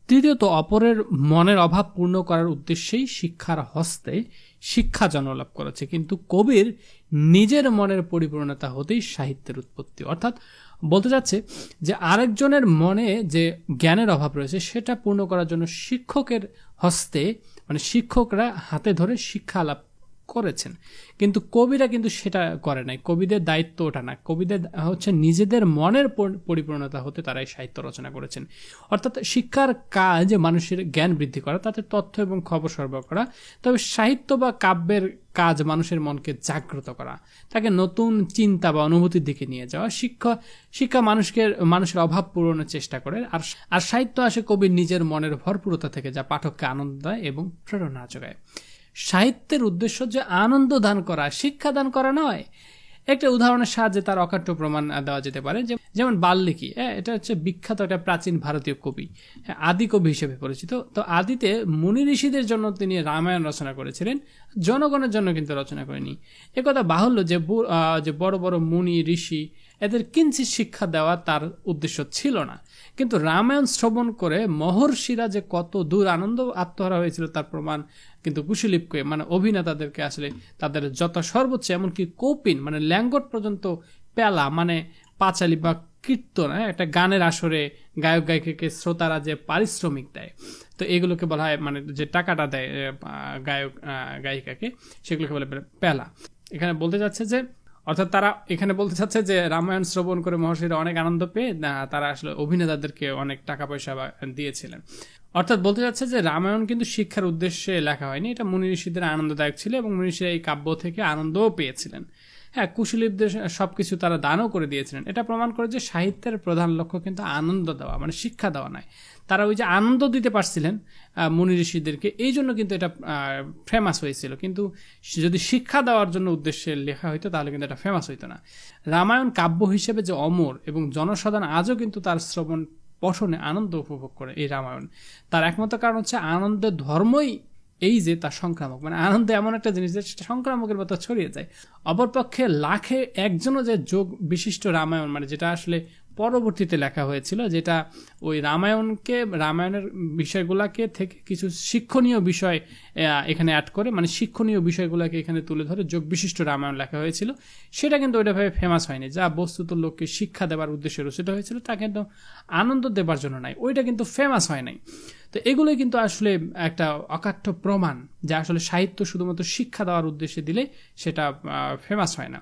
তৃতীয়ত, অপরের মনের অভাব পূর্ণ করার উদ্দেশ্যেই শিক্ষার হস্তে শিক্ষা জন্মলাভ করেছে, কিন্তু কবির নিজের মনের পরিপূর্ণতা হতেই সাহিত্যের উৎপত্তি। অর্থাৎ বলতে যাচ্ছে যে আরেকজনের মনে যে জ্ঞানের অভাব রয়েছে সেটা পূর্ণ করার জন্য শিক্ষকের হস্তে, মানে শিক্ষকরা হাতে ধরে শিক্ষা লাভ করেছেন, কিন্তু কবিরা কিন্তু সেটা করে নাই। কবিদের দায়িত্ব ওটা না, কবিদের হচ্ছে নিজেদের মনের পরিপূর্ণতা হতে তারাই সাহিত্য রচনা করেছেন। অর্থাৎ শিক্ষার কাজ মানুষের জ্ঞান বৃদ্ধি করা, তাতে তথ্য এবং খবর সরবরাহ করা, তবে সাহিত্য বা কাব্যের কাজ মানুষের মনকে জাগ্রত করা, তাকে নতুন চিন্তা বা অনুভূতির দিকে নিয়ে যাওয়া। শিক্ষা মানুষের অভাব পূরণের চেষ্টা করে, আর সাহিত্য আসে কবির নিজের মনের ভরপুরতা থেকে, যা পাঠককে আনন্দ দেয় এবং প্রেরণা যোগায়। সাহিত্যের উদ্দেশ্য যে আনন্দ দান করা, শিক্ষা দান করা নয়। একটা উদাহরণের সাহায্যে তার অকাট্য প্রমাণ দেওয়া যেতে পারে, যেমন বাল্মীকি। এটা হচ্ছে বিখ্যাত একটা প্রাচীন ভারতীয় কবি, আদি কবি হিসেবে পরিচিত। তো আদিতে মুনি ঋষিদের জন্য তিনি রামায়ণ রচনা করেছিলেন, জনগণের জন্য কিন্তু রচনা করেনি। একথা বাহুল্য যে বড় বড় মুনি ঋষি এদের কিঞ্চিত শিক্ষা দেওয়া তার উদ্দেশ্য ছিল না, কিন্তু রামায়ণ শ্রবণ করে মহর্ষিরা যে কত দূর আনন্দ আত্মহারা হয়েছিল তার প্রমাণ কিন্তু কুশলীপকে, মানে অভিনেতাদেরকে আসলে তাদের যত সর্বোচ্চ, এমনকি কৌপিন মানে ল্যাঙ্গট পর্যন্ত পেলা, মানে পাঁচালি বা কীর্তন, একটা গানের আসরে গায়ক গায়িকাকে শ্রোতারা যে পারিশ্রমিক দেয়, তো এগুলোকে বলা হয়, মানে যে টাকাটা দেয় গায়ক গায়িকাকে, সেগুলোকে বলে পেলা। এখানে বলতে যাচ্ছে যে, অর্থাৎ তারা এখানে বলতে চাচ্ছে যে রামায়ণ শ্রবণ করে মহর্ষিরা অনেক আনন্দ পেয়ে তারা আসলে অভিনেতাদেরকে অনেক টাকা পয়সা দিয়েছিলেন। অর্থাৎ বলতে যাচ্ছে যে রামায়ণ কিন্তু শিক্ষার উদ্দেশ্যে লেখা হয়নি, এটা মুনি ঋষিদের আনন্দদায়ক ছিল এবং মুনি ঋষিরা এই কাব্য থেকে আনন্দও পেয়েছিলেন। হ্যাঁ, কুশলীদের সবকিছু তারা দানও করে দিয়েছিলেন। এটা প্রমাণ করে যে সাহিত্যের প্রধান লক্ষ্য কিন্তু আনন্দ দেওয়া, মানে শিক্ষা দেওয়া নয়। তারা ওই যে আনন্দ দিতে পারছিলেন মুনি ঋষিদেরকে, এই জন্য কিন্তু এটা ফেমাস হয়েছিল। কিন্তু যদি শিক্ষা দেওয়ার জন্য উদ্দেশ্যে লেখা হইতো তাহলে কিন্তু এটা ফেমাস হইতো না। রামায়ণ কাব্য হিসেবে যে অমর এবং জনসাধারণ আজও কিন্তু তার শ্রবণ পঠনে আনন্দ উপভোগ করে। এই রামায়ণ তার একমাত্র কারণ হচ্ছে আনন্দের ধর্মই এই যে তার সংক্রামক, মানে আনন্দ এমন একটা জিনিস যে সেটা সংক্রামকের মতো ছড়িয়ে যায়। অপরপক্ষে লাখে একজনও যে যোগ বিশিষ্ট রামায়ণ, মানে যেটা আসলে পরবর্তীতে লেখা হয়েছিল, যেটা ওই রামায়ণের বিষয়গুলোকে থেকে কিছু শিক্ষণীয় বিষয় এখানে অ্যাড করে, মানে শিক্ষণীয় বিষয়গুলোকে এখানে তুলে ধরে যোগ বিশিষ্ট রামায়ণ লেখা হয়েছিল, সেটা কিন্তু ওইটাভাবে ফেমাস হয়নি। যা বস্তুত লোককে শিক্ষা দেবার উদ্দেশ্যে রচিত হয়েছিল তা কিন্তু আনন্দ দেবার জন্য নাই, ওইটা কিন্তু ফেমাস হয় নাই। তো এগুলোই কিন্তু আসলে একটা অকাট্য প্রমাণ যে আসলে সাহিত্য শুধুমাত্র শিক্ষা দেওয়ার উদ্দেশ্যে দিলে সেটা ফেমাস হয় না।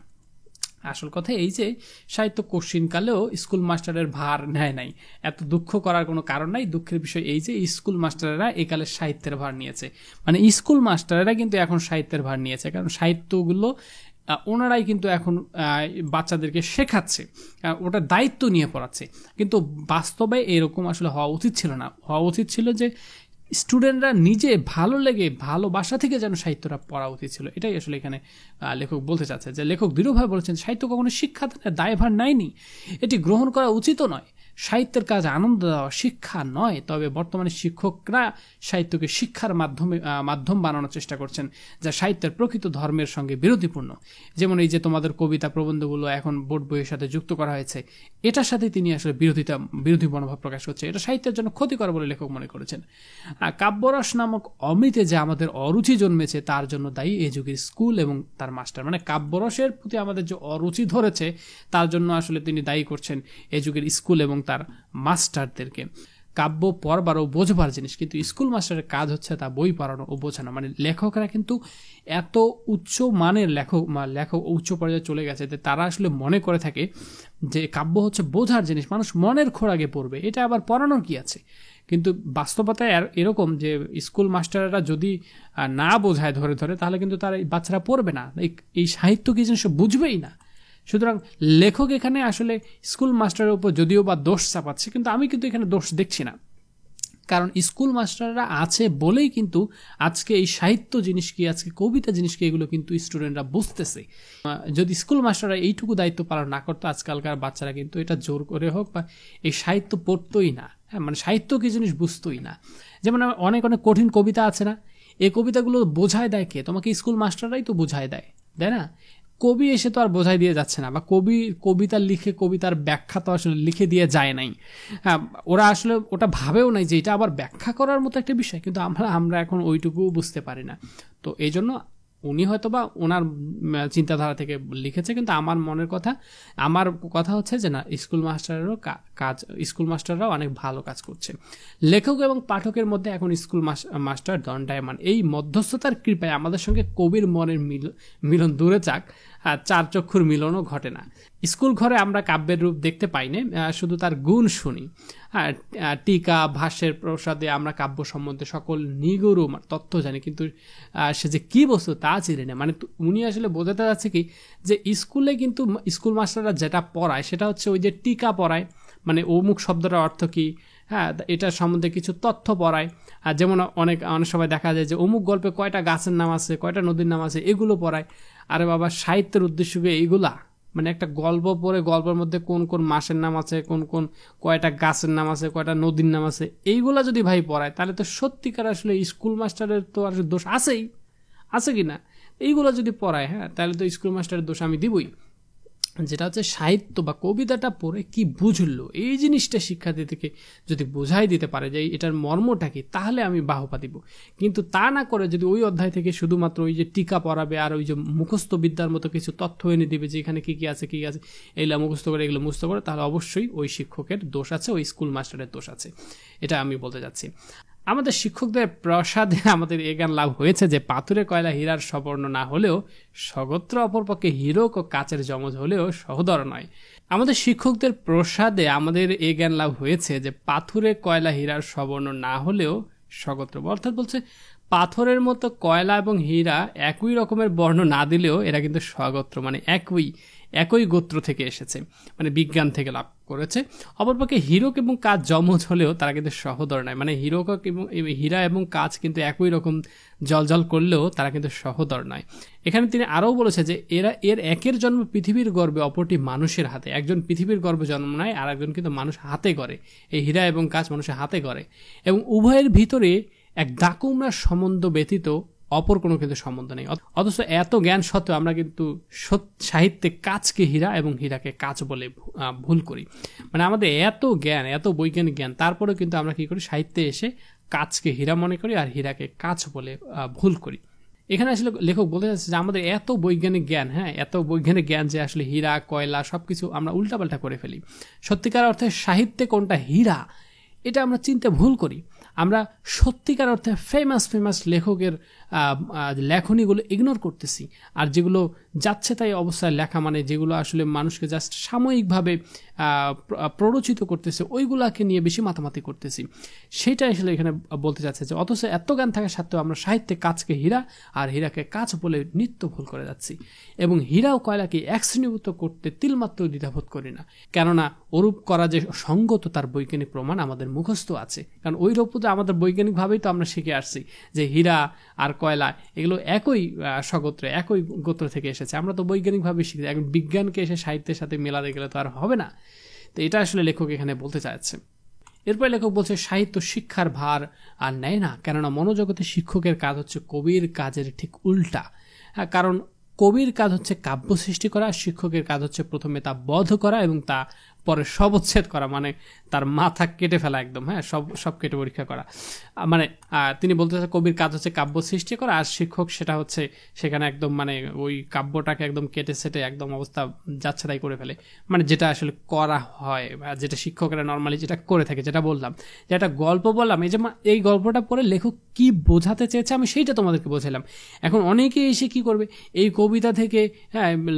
আসল কথা এই যে সাহিত্য কোশ্চিনকালেও স্কুল মাস্টারের ভার নেয় নাই, এত দুঃখ করার কোনো কারণ নাই। দুঃখের বিষয় এই যে স্কুল মাস্টারেরা একালে সাহিত্যের ভার নিয়েছে, মানে স্কুল মাস্টারেরা কিন্তু এখন সাহিত্যের ভার নিয়েছে, কারণ সাহিত্যগুলো ওনারাই কিন্তু এখন বাচ্চাদেরকে শেখাচ্ছে, ওটা দায়িত্ব নিয়ে পড়াচ্ছে। কিন্তু বাস্তবে এরকম আসলে হওয়া উচিত ছিল না। হওয়া উচিত ছিল যে স্টুডেন্টরা নিজে ভালো লেগে ভালোবাসা থেকে যেন সাহিত্যটা পড়া উচিত ছিল। এটাই আসলে এখানে লেখক বলতে চাচ্ছে, যে লেখক দৃঢ়ভাবে বলেছেন সাহিত্য কখনো শিক্ষা দায়ভার নেয়নি, এটি গ্রহণ করা উচিতও নয়। সাহিত্যের কাজ আনন্দ দেওয়া, শিক্ষা নয়। তবে বর্তমানে শিক্ষকরা সাহিত্যকে শিক্ষার মাধ্যম বানানোর চেষ্টা করছেন, যা সাহিত্যের প্রকৃত ধর্মের সঙ্গে বিরোধীপূর্ণ। যেমন এই যে তোমাদের কবিতা প্রবন্ধগুলো এখন বোর্ড বইয়ের সাথে যুক্ত করা হয়েছে, এটার সাথে তিনি আসলে বিরোধী মনোভাব প্রকাশ করছে। এটা সাহিত্যের জন্য ক্ষতিকর বলে লেখক মনে করেছেন। কাব্যরস নামক অমৃতে যে আমাদের অরুচি জন্মেছে তার জন্য দায়ী এই যুগের স্কুল এবং তার মাস্টার, মানে কাব্যরসের প্রতি আমাদের যে অরুচি ধরেছে তার জন্য আসলে তিনি দায়ী করছেন এই যুগের স্কুল এবং তার মাস্টারদেরকে। কাব্য পড়বার ও বোঝবার জিনিস, কিন্তু স্কুল মাস্টারের কাজ হচ্ছে তা বই পড়ানো ও বোঝানো। মানে লেখকরা কিন্তু এত উচ্চ মানের লেখক উচ্চ পর্যায়ে চলে গেছে যে তারা আসলে মনে করে থাকে যে কাব্য হচ্ছে বোঝার জিনিস, মানুষ মনের খোরাকে পড়বে, এটা আবার পড়ানোর কি আছে। কিন্তু বাস্তবতায় এরকম যে স্কুল মাস্টাররা যদি না বোঝায় ধরে ধরে, তাহলে কিন্তু তার বাচ্চারা পড়বে না, এই সাহিত্য কি জিনিস বুঝবেই না। সুতরাং লেখক এখানে আসলে স্কুল মাস্টারের উপর যদিও বা দোষ চাপাচ্ছে, কিন্তু আমি কিন্তু এখানে দোষ দেখছি না। কারণ স্কুল মাস্টাররা আছে বলেই কিন্তু আজকে এই সাহিত্য জিনিস কি, আজকে কবিতা জিনিস কি, এগুলো কিন্তু স্টুডেন্টরা বুঝতেছে। যদি স্কুল মাস্টাররা এইটুকু দায়িত্ব পালন না করতো, আজকালকার বাচ্চারা কিন্তু এটা জোর করে হোক বা এই সাহিত্য পড়তোই না। হ্যাঁ, মানে সাহিত্য কি জিনিস বুঝতোই না। যেমন অনেক অনেক কঠিন কবিতা আছে না, এই কবিতাগুলো বোঝায় দেয় কে? তোমাকে স্কুল মাস্টাররাই তো বোঝায় দেয়, তাই না? কবি এসে তো আর বোঝাই দিয়ে যাচ্ছে না, বা কবিতা লিখে কবিতার ব্যাখ্যা তো আসলে লিখে দিয়ে যায় নাই। হ্যাঁ, ওরা আসলে ওটা ভাবেও নাই যে এটা আবার ব্যাখ্যা করার মতো একটা বিষয়, কিন্তু আমরা এখন ওইটুকুও বুঝতে পারি না। তো এই জন্য উনি হয়তো বা ওনার চিন্তাধারা থেকে লিখেছে, কিন্তু আমার কথা হচ্ছে যে না, স্কুল মাস্টাররাও অনেক ভালো কাজ করছে। লেখক এবং পাঠকের মধ্যে এখন স্কুল মাস্টার দণ্ডায়মান। এই মধ্যস্থতার কৃপায় আমাদের সঙ্গে কবির মনের মিলন দূরে যাক, চার চক্ষুর মিলনও ঘটে না। স্কুল ঘরে আমরা কাব্যের রূপ দেখতে পাই না, শুধু তার গুণ শুনি। টিকা ভাষ্যের প্রসাদে আমরা কাব্য সম্বন্ধে সকল নিগূঢ় তথ্য জানি, কিন্তু সে যে কি বস্তু তা চিনি না। মানে উনি আসলে বোঝাতে যাচ্ছে কি, যে স্কুলে কিন্তু স্কুল মাস্টাররা যেটা পড়ায় সেটা হচ্ছে ওই যে টিকা পড়ায়, মানে অমুক শব্দটার অর্থ কি, এটার সম্বন্ধে কিছু তথ্য পড়ায়। আর যেমন অনেক সময় দেখা যায় যে অমুক গল্পে কয়টা গাছের নাম আছে, কয়টা নদীর নাম আছে, এগুলো পড়ায়। আরে বাবা, সাহিত্যের উদ্দেশ্য এইগুলা, মানে একটা গল্প পড়ে গল্পের মধ্যে কোন কোন মাসের নাম আছে, কয়টা গাছের নাম আছে, কয়টা নদীর নাম আছে, এইগুলা যদি ভাই পড়ায়, তাহলে তো সত্যিকার আসলে স্কুল মাস্টারের তো আর দোষ আছে কি না? এইগুলো যদি পড়ায়, তাহলে তো স্কুল মাস্টারের দোষ আমি দিবই। যেটা হচ্ছে সাহিত্য বা কবিতাটা পড়ে কি বুঝলো, এই জিনিসটা শিক্ষার্থীদেরকে যদি বোঝাই দিতে পারে যে এটার মর্মটা কি, তাহলে আমি বাহবা দিব। কিন্তু তা না করে যদি ওই অধ্যায় থেকে শুধুমাত্র ওই যে টিকা পড়াবে আর ওই যে মুখস্থ বিদ্যার মতো কিছু তথ্য এনে দিবে যে এখানে কি কি আছে এইগুলো মুখস্থ করে এগুলো মুখস্থ করে, তাহলে অবশ্যই ওই শিক্ষকের দোষ আছে, ওই স্কুল মাস্টারের দোষ আছে, এটা আমি বলতে যাচ্ছি। আমাদের শিক্ষকদের প্রসাদে আমাদের এ জ্ঞান লাভ হয়েছে যে পাথুরে কয়লা হীরার সবর্ণ না হলেও সগোত্র, অপরপক্ষে হীরক ও কাচের যমজ হলেও সহোদর নয়। আমাদের শিক্ষকদের প্রসাদে আমাদের এ জ্ঞান লাভ হয়েছে যে পাথুরে কয়লা হীরার সবর্ণ না হলেও সগোত্র, অর্থাৎ বলছে পাথরের মতো কয়লা এবং হীরা একই রকমের বর্ণ না দিলেও এরা কিন্তু সগোত্র, মানে একই গোত্র থেকে এসেছে, মানে বিজ্ঞান থেকে লাভ করেছে। অপরপক্ষে হীরক এবং কাচ যমজ হলেও তারা কিন্তু সহোদর নয়, মানে হীরা এবং কাচ কিন্তু একই রকম জলজল করলেও তারা কিন্তু সহোদর নয়। এখানে তিনি আরও বলেছে যে এর একের জন্ম পৃথিবীর গর্ভে, অপরটি মানুষের হাতে। একজন পৃথিবীর গর্ভে জন্ম নেয়, আর একজন কিন্তু মানুষ হাতে করে। এই হীরা এবং কাচ মানুষের হাতে করে, এবং উভয়ের ভিতরে এক ডাকুমরার সম্বন্ধ ব্যতীত অপর কোনো কিন্তু সম্বন্ধ নেই। অথচ এত জ্ঞান সত্ত্বেও আমরা কিন্তু সাহিত্যে কাচকে হীরা এবং হীরাকে কাচ বলে ভুল করি। মানে আমাদের এত জ্ঞান, এত বৈজ্ঞানিক জ্ঞান, তারপরেও কিন্তু আমরা কি করি, সাহিত্যে এসে কাচকে হীরা মনে করি আর হীরাকে কাচ বলে ভুল করি। এখানে আসলে লেখক বলতে চাচ্ছে যে আমাদের এত বৈজ্ঞানিক জ্ঞান, এত বৈজ্ঞানিক জ্ঞান যে আসলে হীরা কয়লা সবকিছু আমরা উল্টাপাল্টা করে ফেলি। সত্যিকার অর্থে সাহিত্যে কোনটা হীরা এটা আমরা চিনতে ভুল করি। আমরা সত্যিকার অর্থে ফেমাস লেখকের লেখনীগুলো ইগনোর করতেছি, আর যেগুলো যাচ্ছে তাই অবস্থায় লেখা, মানে যেগুলো আসলে মানুষকে জাস্ট সাময়িকভাবে প্ররোচিত করতেছে, ওইগুলাকে নিয়ে বেশি মাতামাতি করতেছি। সেটা আসলে এখানে বলতে চাচ্ছে যে অথচ এত জ্ঞান থাকা সত্ত্বেও আমরা সাহিত্যে কাচকে হীরা আর হীরাকে কাচ বলে নিত্য ভুল করে যাচ্ছি, এবং হীরা ও কয়লাকে এক শ্রেণীভূত করতে তিলমাত্র দ্বিধাবোধ করি না। কেননা ওরূপ করা যে সঙ্গত তার বৈজ্ঞানিক প্রমাণ আমাদের মুখস্থ আছে, কারণ ওই রূপ আমাদের বৈজ্ঞানিকভাবেই তো আমরা শিখে আসছি যে হীরা আর কয়লা এগুলো একই সগোত্রে, একই গোত্র থেকে এসেছে। আমরা তো বৈজ্ঞানিকভাবে শিখি, এখন বিজ্ঞানকে এসে সাহিত্যের সাথে মেলাতে গেলে তো আর হবে না। তো এটা আসলে লেখক এখানে বলতে চাইছে। এরপরে লেখক বলছে সাহিত্য শিক্ষার ভার আর নেয় না, কেননা মনোজগতে শিক্ষকের কাজ হচ্ছে কবির কাজের ঠিক উল্টা। কারণ কবির কাজ হচ্ছে কাব্য সৃষ্টি করা, শিক্ষকের কাজ হচ্ছে প্রথমে তা বধ করা এবং তা পরে সবচ্ছেদ করা, মানে তার মাথা কেটে ফেলা একদম, সব কেটে পরীক্ষা করা। মানে তিনি বলতে চাচ্ছেন কবির কাজ হচ্ছে কাব্য সৃষ্টি করা, আর শিক্ষক সেটা হচ্ছে সেখানে একদম মানে ওই কাব্যটাকে একদম কেটে সেটে একদম অবস্থা যাচ্ছে তাই করে ফেলে, মানে যেটা আসলে করা হয় বা যেটা শিক্ষকরা নর্মালি যেটা করে থাকে। যেটা বললাম যে একটা গল্প বললাম, এই গল্পটা পড়ে লেখক কি বোঝাতে চেয়েছে আমি সেইটা তোমাদেরকে বোঝালাম। এখন অনেকে এসে কি করবে, এই কবিতা থেকে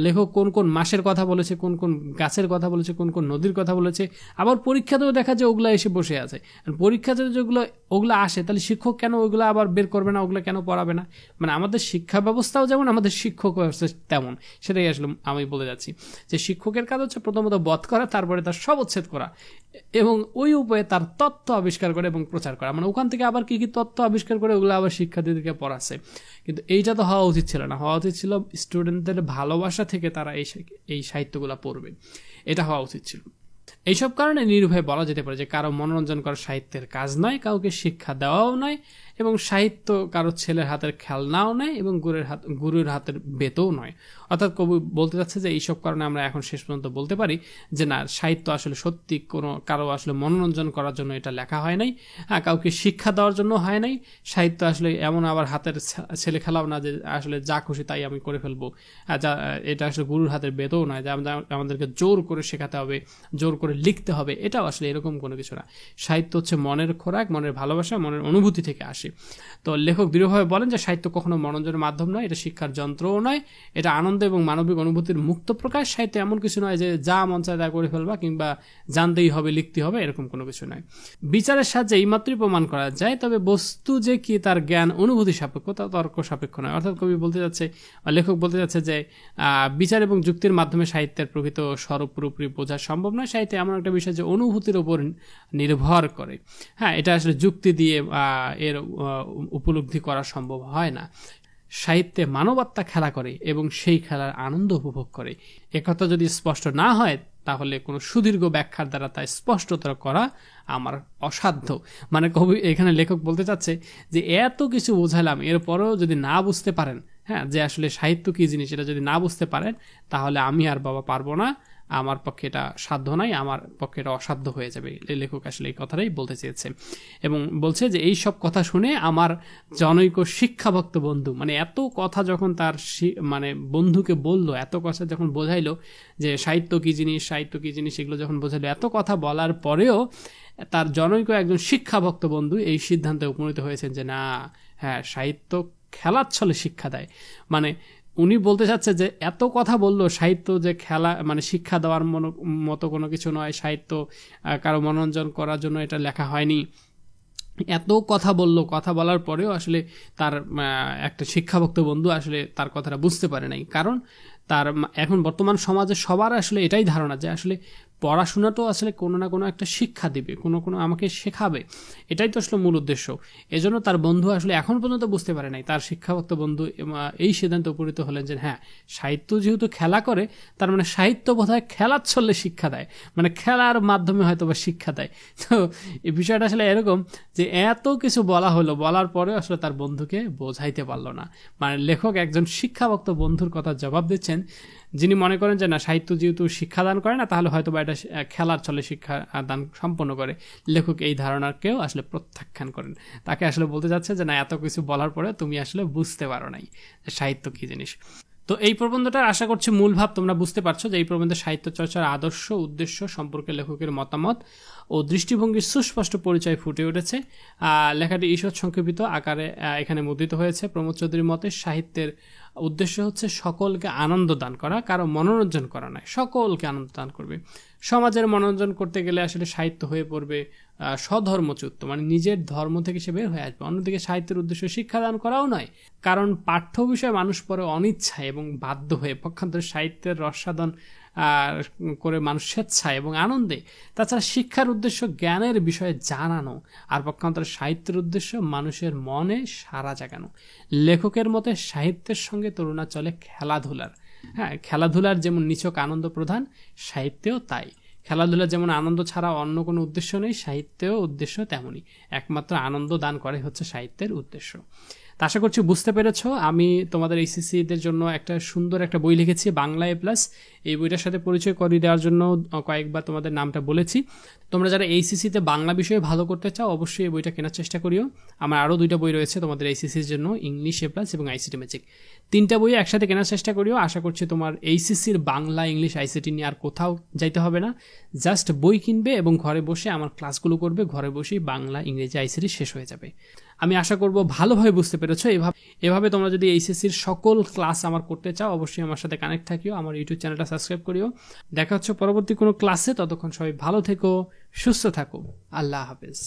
লেখক কোন কোন মাসের কথা বলেছে, কোন কোন গাছের কথা বলেছে, কোন কোন নদীর কথা বলেছে, আবার পরীক্ষাতেও দেখা যায় ওগুলা এসে বসে আছে। পরীক্ষাতে যেগুলো ওগুলো আসে, তাহলে শিক্ষক কেন ওইগুলো আবার বের করবে না, ওগুলো কেন পড়াবে না? মানে আমাদের শিক্ষা ব্যবস্থাও যেমন, আমাদের শিক্ষক তেমন। সেটাই আসলে আমি বলে যাচ্ছি যে শিক্ষকের কাজ হচ্ছে প্রথমত বধ করা, তারপরে তার সবচ্ছেদ করা, এবং ওই উপায়ে তার তথ্য আবিষ্কার করে এবং প্রচার করা। মানে ওখান থেকে আবার কি কি তথ্য আবিষ্কার করে ওগুলো আবার শিক্ষার্থীদেরকে পড়াচ্ছে। কিন্তু এইটা তো হওয়া উচিত ছিল না। হওয়া উচিত ছিল স্টুডেন্টদের ভালোবাসা থেকে তারা এই সাহিত্যগুলো পড়বে, এটা হওয়া উচিত ছিল। এইসব কারণে নির্ভয়ে বলা যেতে পারে যে কারো মনোরঞ্জন করা সাহিত্যের কাজ নয়, কাউকে শিক্ষা দেওয়াও নয়, এবং সাহিত্য কারো ছেলের হাতের খেলনাও নয়, এবং গুরুর হাতের বেতও নয়। অর্থাৎ কবি বলতে যাচ্ছে যে এইসব কারণে আমরা এখন শেষ পর্যন্ত বলতে পারি যে না, সাহিত্য আসলে সত্যি কোনো কারো আসলে মনোরঞ্জন করার জন্য এটা লেখা হয় নাই, কাউকে শিক্ষা দেওয়ার জন্য হয় নাই। সাহিত্য আসলে এমন আবার হাতের ছেলে খেলাও না যে আসলে যা খুশি তাই আমি করে ফেলবো, এটা আসলে গুরুর হাতের বেতও নয় যে আমাদেরকে জোর করে শেখাতে হবে, জোর করে লিখতে হবে, এটাও আসলে এরকম কোনো কিছু না। সাহিত্য হচ্ছে মনের খোরাক, মনের ভালোবাসা, মনের অনুভূতি থেকে আসে। তো লেখক দৃঢ়ভাবে বলেন যে সাহিত্য কখনো মনোরঞ্জনের মাধ্যম নয়, এটা শিক্ষার যন্ত্রও নয়, এটা আনন্দ এবং মানবিক অনুভূতির মুক্ত প্রকাশ। সাহিত্য এমন কিছু নয় যে যা মন চায় তা করে ফেলবা কিংবা জানতেই হবে, লিখতে হবে, এরকম কোনো কিছু নয়। বিচারের সাহায্যে এইমাত্রই প্রমাণ করা যায়, তবে বস্তু যে কি তার জ্ঞান অনুভূতি সাপেক্ষ, তা তর্ক সাপেক্ষ নয়। অর্থাৎ কবি বলতে যাচ্ছে, লেখক বলতে যাচ্ছে যে বিচার এবং যুক্তির মাধ্যমে সাহিত্যের প্রকৃত স্বরূপ পুরোপুরি বোঝা সম্ভব নয়। সাহিত্য এমন একটা বিষয় যে অনুভূতির উপর নির্ভর করে। এটা আসলে যুক্তি দিয়ে এর উপলব্ধি করা সম্ভব হয় না। সাহিত্যে মানবাত্মা খেলা করে এবং সেই খেলার আনন্দ উপভোগ করে। একথা যদি স্পষ্ট না হয় তাহলে কোনো সুদীর্ঘ ব্যাখ্যার দ্বারা তা স্পষ্টতর করা আমার অসাধ্য। মানে কবি এখানে লেখক বলতে চাচ্ছে যে এত কিছু বোঝালাম, এরপরেও যদি না বুঝতে পারেন, যে আসলে সাহিত্য কি জিনিস এটা যদি না বুঝতে পারেন, তাহলে আমি আর বাবা পারবো না, আমার পক্ষে এটা সাধ্য নাই, আমার পক্ষে এটা অসাধ্য হয়ে যাবে। লেখক আসলে এই কথাটাই বলতে চেয়েছে এবং বলছে যে এই সব কথা শুনে আমার জনৈক শিক্ষাভক্ত বন্ধু, মানে এত কথা যখন তার মানে বন্ধুকে বললো, এত কথা যখন বোঝাইলো যে সাহিত্য কি জিনিস, সাহিত্য কি জিনিস, এগুলো যখন বোঝাইলো, এত কথা বলার পরেও তার জনৈক একজন শিক্ষাভক্ত বন্ধু এই সিদ্ধান্তে উপনীত হয়েছেন যে না, সাহিত্য খেলার ছলে শিক্ষা দেয়। মানে উনি বলতে চাচ্ছে যে এত কথা বললো, সাহিত্য যে খেলা মানে শিক্ষা দেওয়ার মতো কোনো কিছু নয়, সাহিত্য কারো মনোরঞ্জন করার জন্য এটা লেখা হয়নি। এত কথা বললো, কথা বলার পরেও আসলে তার একটা শিক্ষাভক্ত বন্ধু আসলে তার কথাটা বুঝতে পারে নাই। কারণ তার এখন বর্তমান সমাজে সবার আসলে এটাই ধারণা যে আসলে পড়াশোনা তো আসলে কোনো না কোনো একটা শিক্ষা দিবে, কোনো আমাকে শেখাবে, এটাই তো আসলে মূল উদ্দেশ্য। এজন্য তার বন্ধু আসলে এখন পর্যন্ত বুঝতে পারে নাই। তার শিক্ষাভক্ত বন্ধু এই সিদ্ধান্তে উপনীত হলেন যে সাহিত্য যেহেতু খেলা করে, তার মানে সাহিত্য বোধহয় খেলার ছলে শিক্ষা দেয়, মানে খেলার মাধ্যমে হয়তো বা শিক্ষা দেয়। তো এই বিষয়টা আসলে এরকম যে এত কিছু বলা হলো, বলার পরে আসলে তার বন্ধুকে বোঝাইতে পারলো না। মানে লেখক একজন শিক্ষাভক্ত বন্ধুর কথা জবাব দিচ্ছেন, যিনি মনে করেন যে না, সাহিত্য যেহেতু শিক্ষাদান করে না, তাহলে হয়তো বা এটা খেলার ছলে শিক্ষা দান সম্পন্ন করে। লেখক এই ধারণাকেও আসলে প্রত্যাখ্যান করেন। তাকে আসলে বলতে যাচ্ছে যে না, এত কিছু বলার পরে তুমি আসলে বুঝতে পারো নাই যে সাহিত্য কি জিনিস। তো এই প্রবন্ধটার আশা করছি মূল ভাব তোমরা বুঝতে পারছো যে এই প্রবন্ধে সাহিত্য চর্চার আদর্শ, উদ্দেশ্য সম্পর্কে লেখকের মতামত ও দৃষ্টিভঙ্গির সুস্পষ্ট পরিচয় ফুটে উঠেছে। লেখাটি ঈষৎ সংক্ষেপিত আকারে এখানে মুদ্রিত হয়েছে। প্রমোদ চৌধুরীর মতে সাহিত্যের উদ্দেশ্য হচ্ছে সকলকে আনন্দ দান করা, কারো মনোরঞ্জন করা নয়, সকলকে আনন্দ দান করবে। সমাজের মনোরঞ্জন করতে গেলে আসলে সাহিত্য হয়ে পড়বে স্বধর্মচ্যুত, মানে নিজের ধর্ম থেকে সে বের হয়ে আসবে। অন্যদিকে সাহিত্যের উদ্দেশ্য শিক্ষাদান করাও নয়, কারণ পাঠ্য বিষয়ে মানুষ পরে অনিচ্ছায় এবং বাধ্য হয়ে, পক্ষান্তরে সাহিত্যের রসাদন করে মানুষ স্বেচ্ছায় এবং আনন্দে। তাছাড়া শিক্ষার উদ্দেশ্য জ্ঞানের বিষয়ে জানানো, আর পক্ষান্তরে সাহিত্যের উদ্দেশ্য মানুষের মনে সাড়া জাগানো। লেখকের মতে সাহিত্যের সঙ্গে তুলনা চলে খেলাধুলার। খেলাধুলার যেমন নিছক আনন্দ প্রধান, সাহিত্যেও তাই। খেলাধুলা যেমন আনন্দ ছাড়া অন্য কোনো উদ্দেশ্য নেই, সাহিত্যেও উদ্দেশ্য তেমনই। একমাত্র আনন্দ দান করে হচ্ছে সাহিত্যের উদ্দেশ্য। তা আশা করছি বুঝতে পেরেছ। আমি তোমাদের এইচএসসিদের জন্য একটা সুন্দর একটা বই লিখেছি, বাংলা এ প্লাস। এই বইটার সাথে পরিচয় করিয়ে দেওয়ার জন্য কয়েকবার তোমাদের নামটা বলেছি। তোমরা যারা এইচএসসিতে বাংলা বিষয়ে ভালো করতে চাও অবশ্যই এই বইটা কেনার চেষ্টা করিও। আমার আরও 2টা বই রয়েছে তোমাদের এইচএসসির জন্য, ইংলিশ এ প্লাস এবং আইসিটি ম্যাজিক। 3টা বই একসাথে কেনার চেষ্টা করিও। আশা করছি তোমার এইচএসসির বাংলা, ইংলিশ, আইসিটি নিয়ে আর কোথাও যাইতে হবে না। জাস্ট বই কিনবে এবং ঘরে বসে আমার ক্লাসগুলো করবে, ঘরে বসেই বাংলা, ইংরেজি, আইসিটি শেষ হয়ে যাবে। আমি আশা করব ভালোভাবে বুঝতে পেরেছো। এভাবে তোমরা যদি এইচএসসির সকল ক্লাস আমার করতে চাও অবশ্যই আমার সাথে কানেক্ট থাকিও, আমার ইউটিউব চ্যানেলটা সাবস্ক্রাইব করিও। দেখা হচ্ছে পরবর্তী কোনো ক্লাসে। ততক্ষণ সবাই ভালো থেকো, সুস্থ থাকো। আল্লাহ হাফেজ।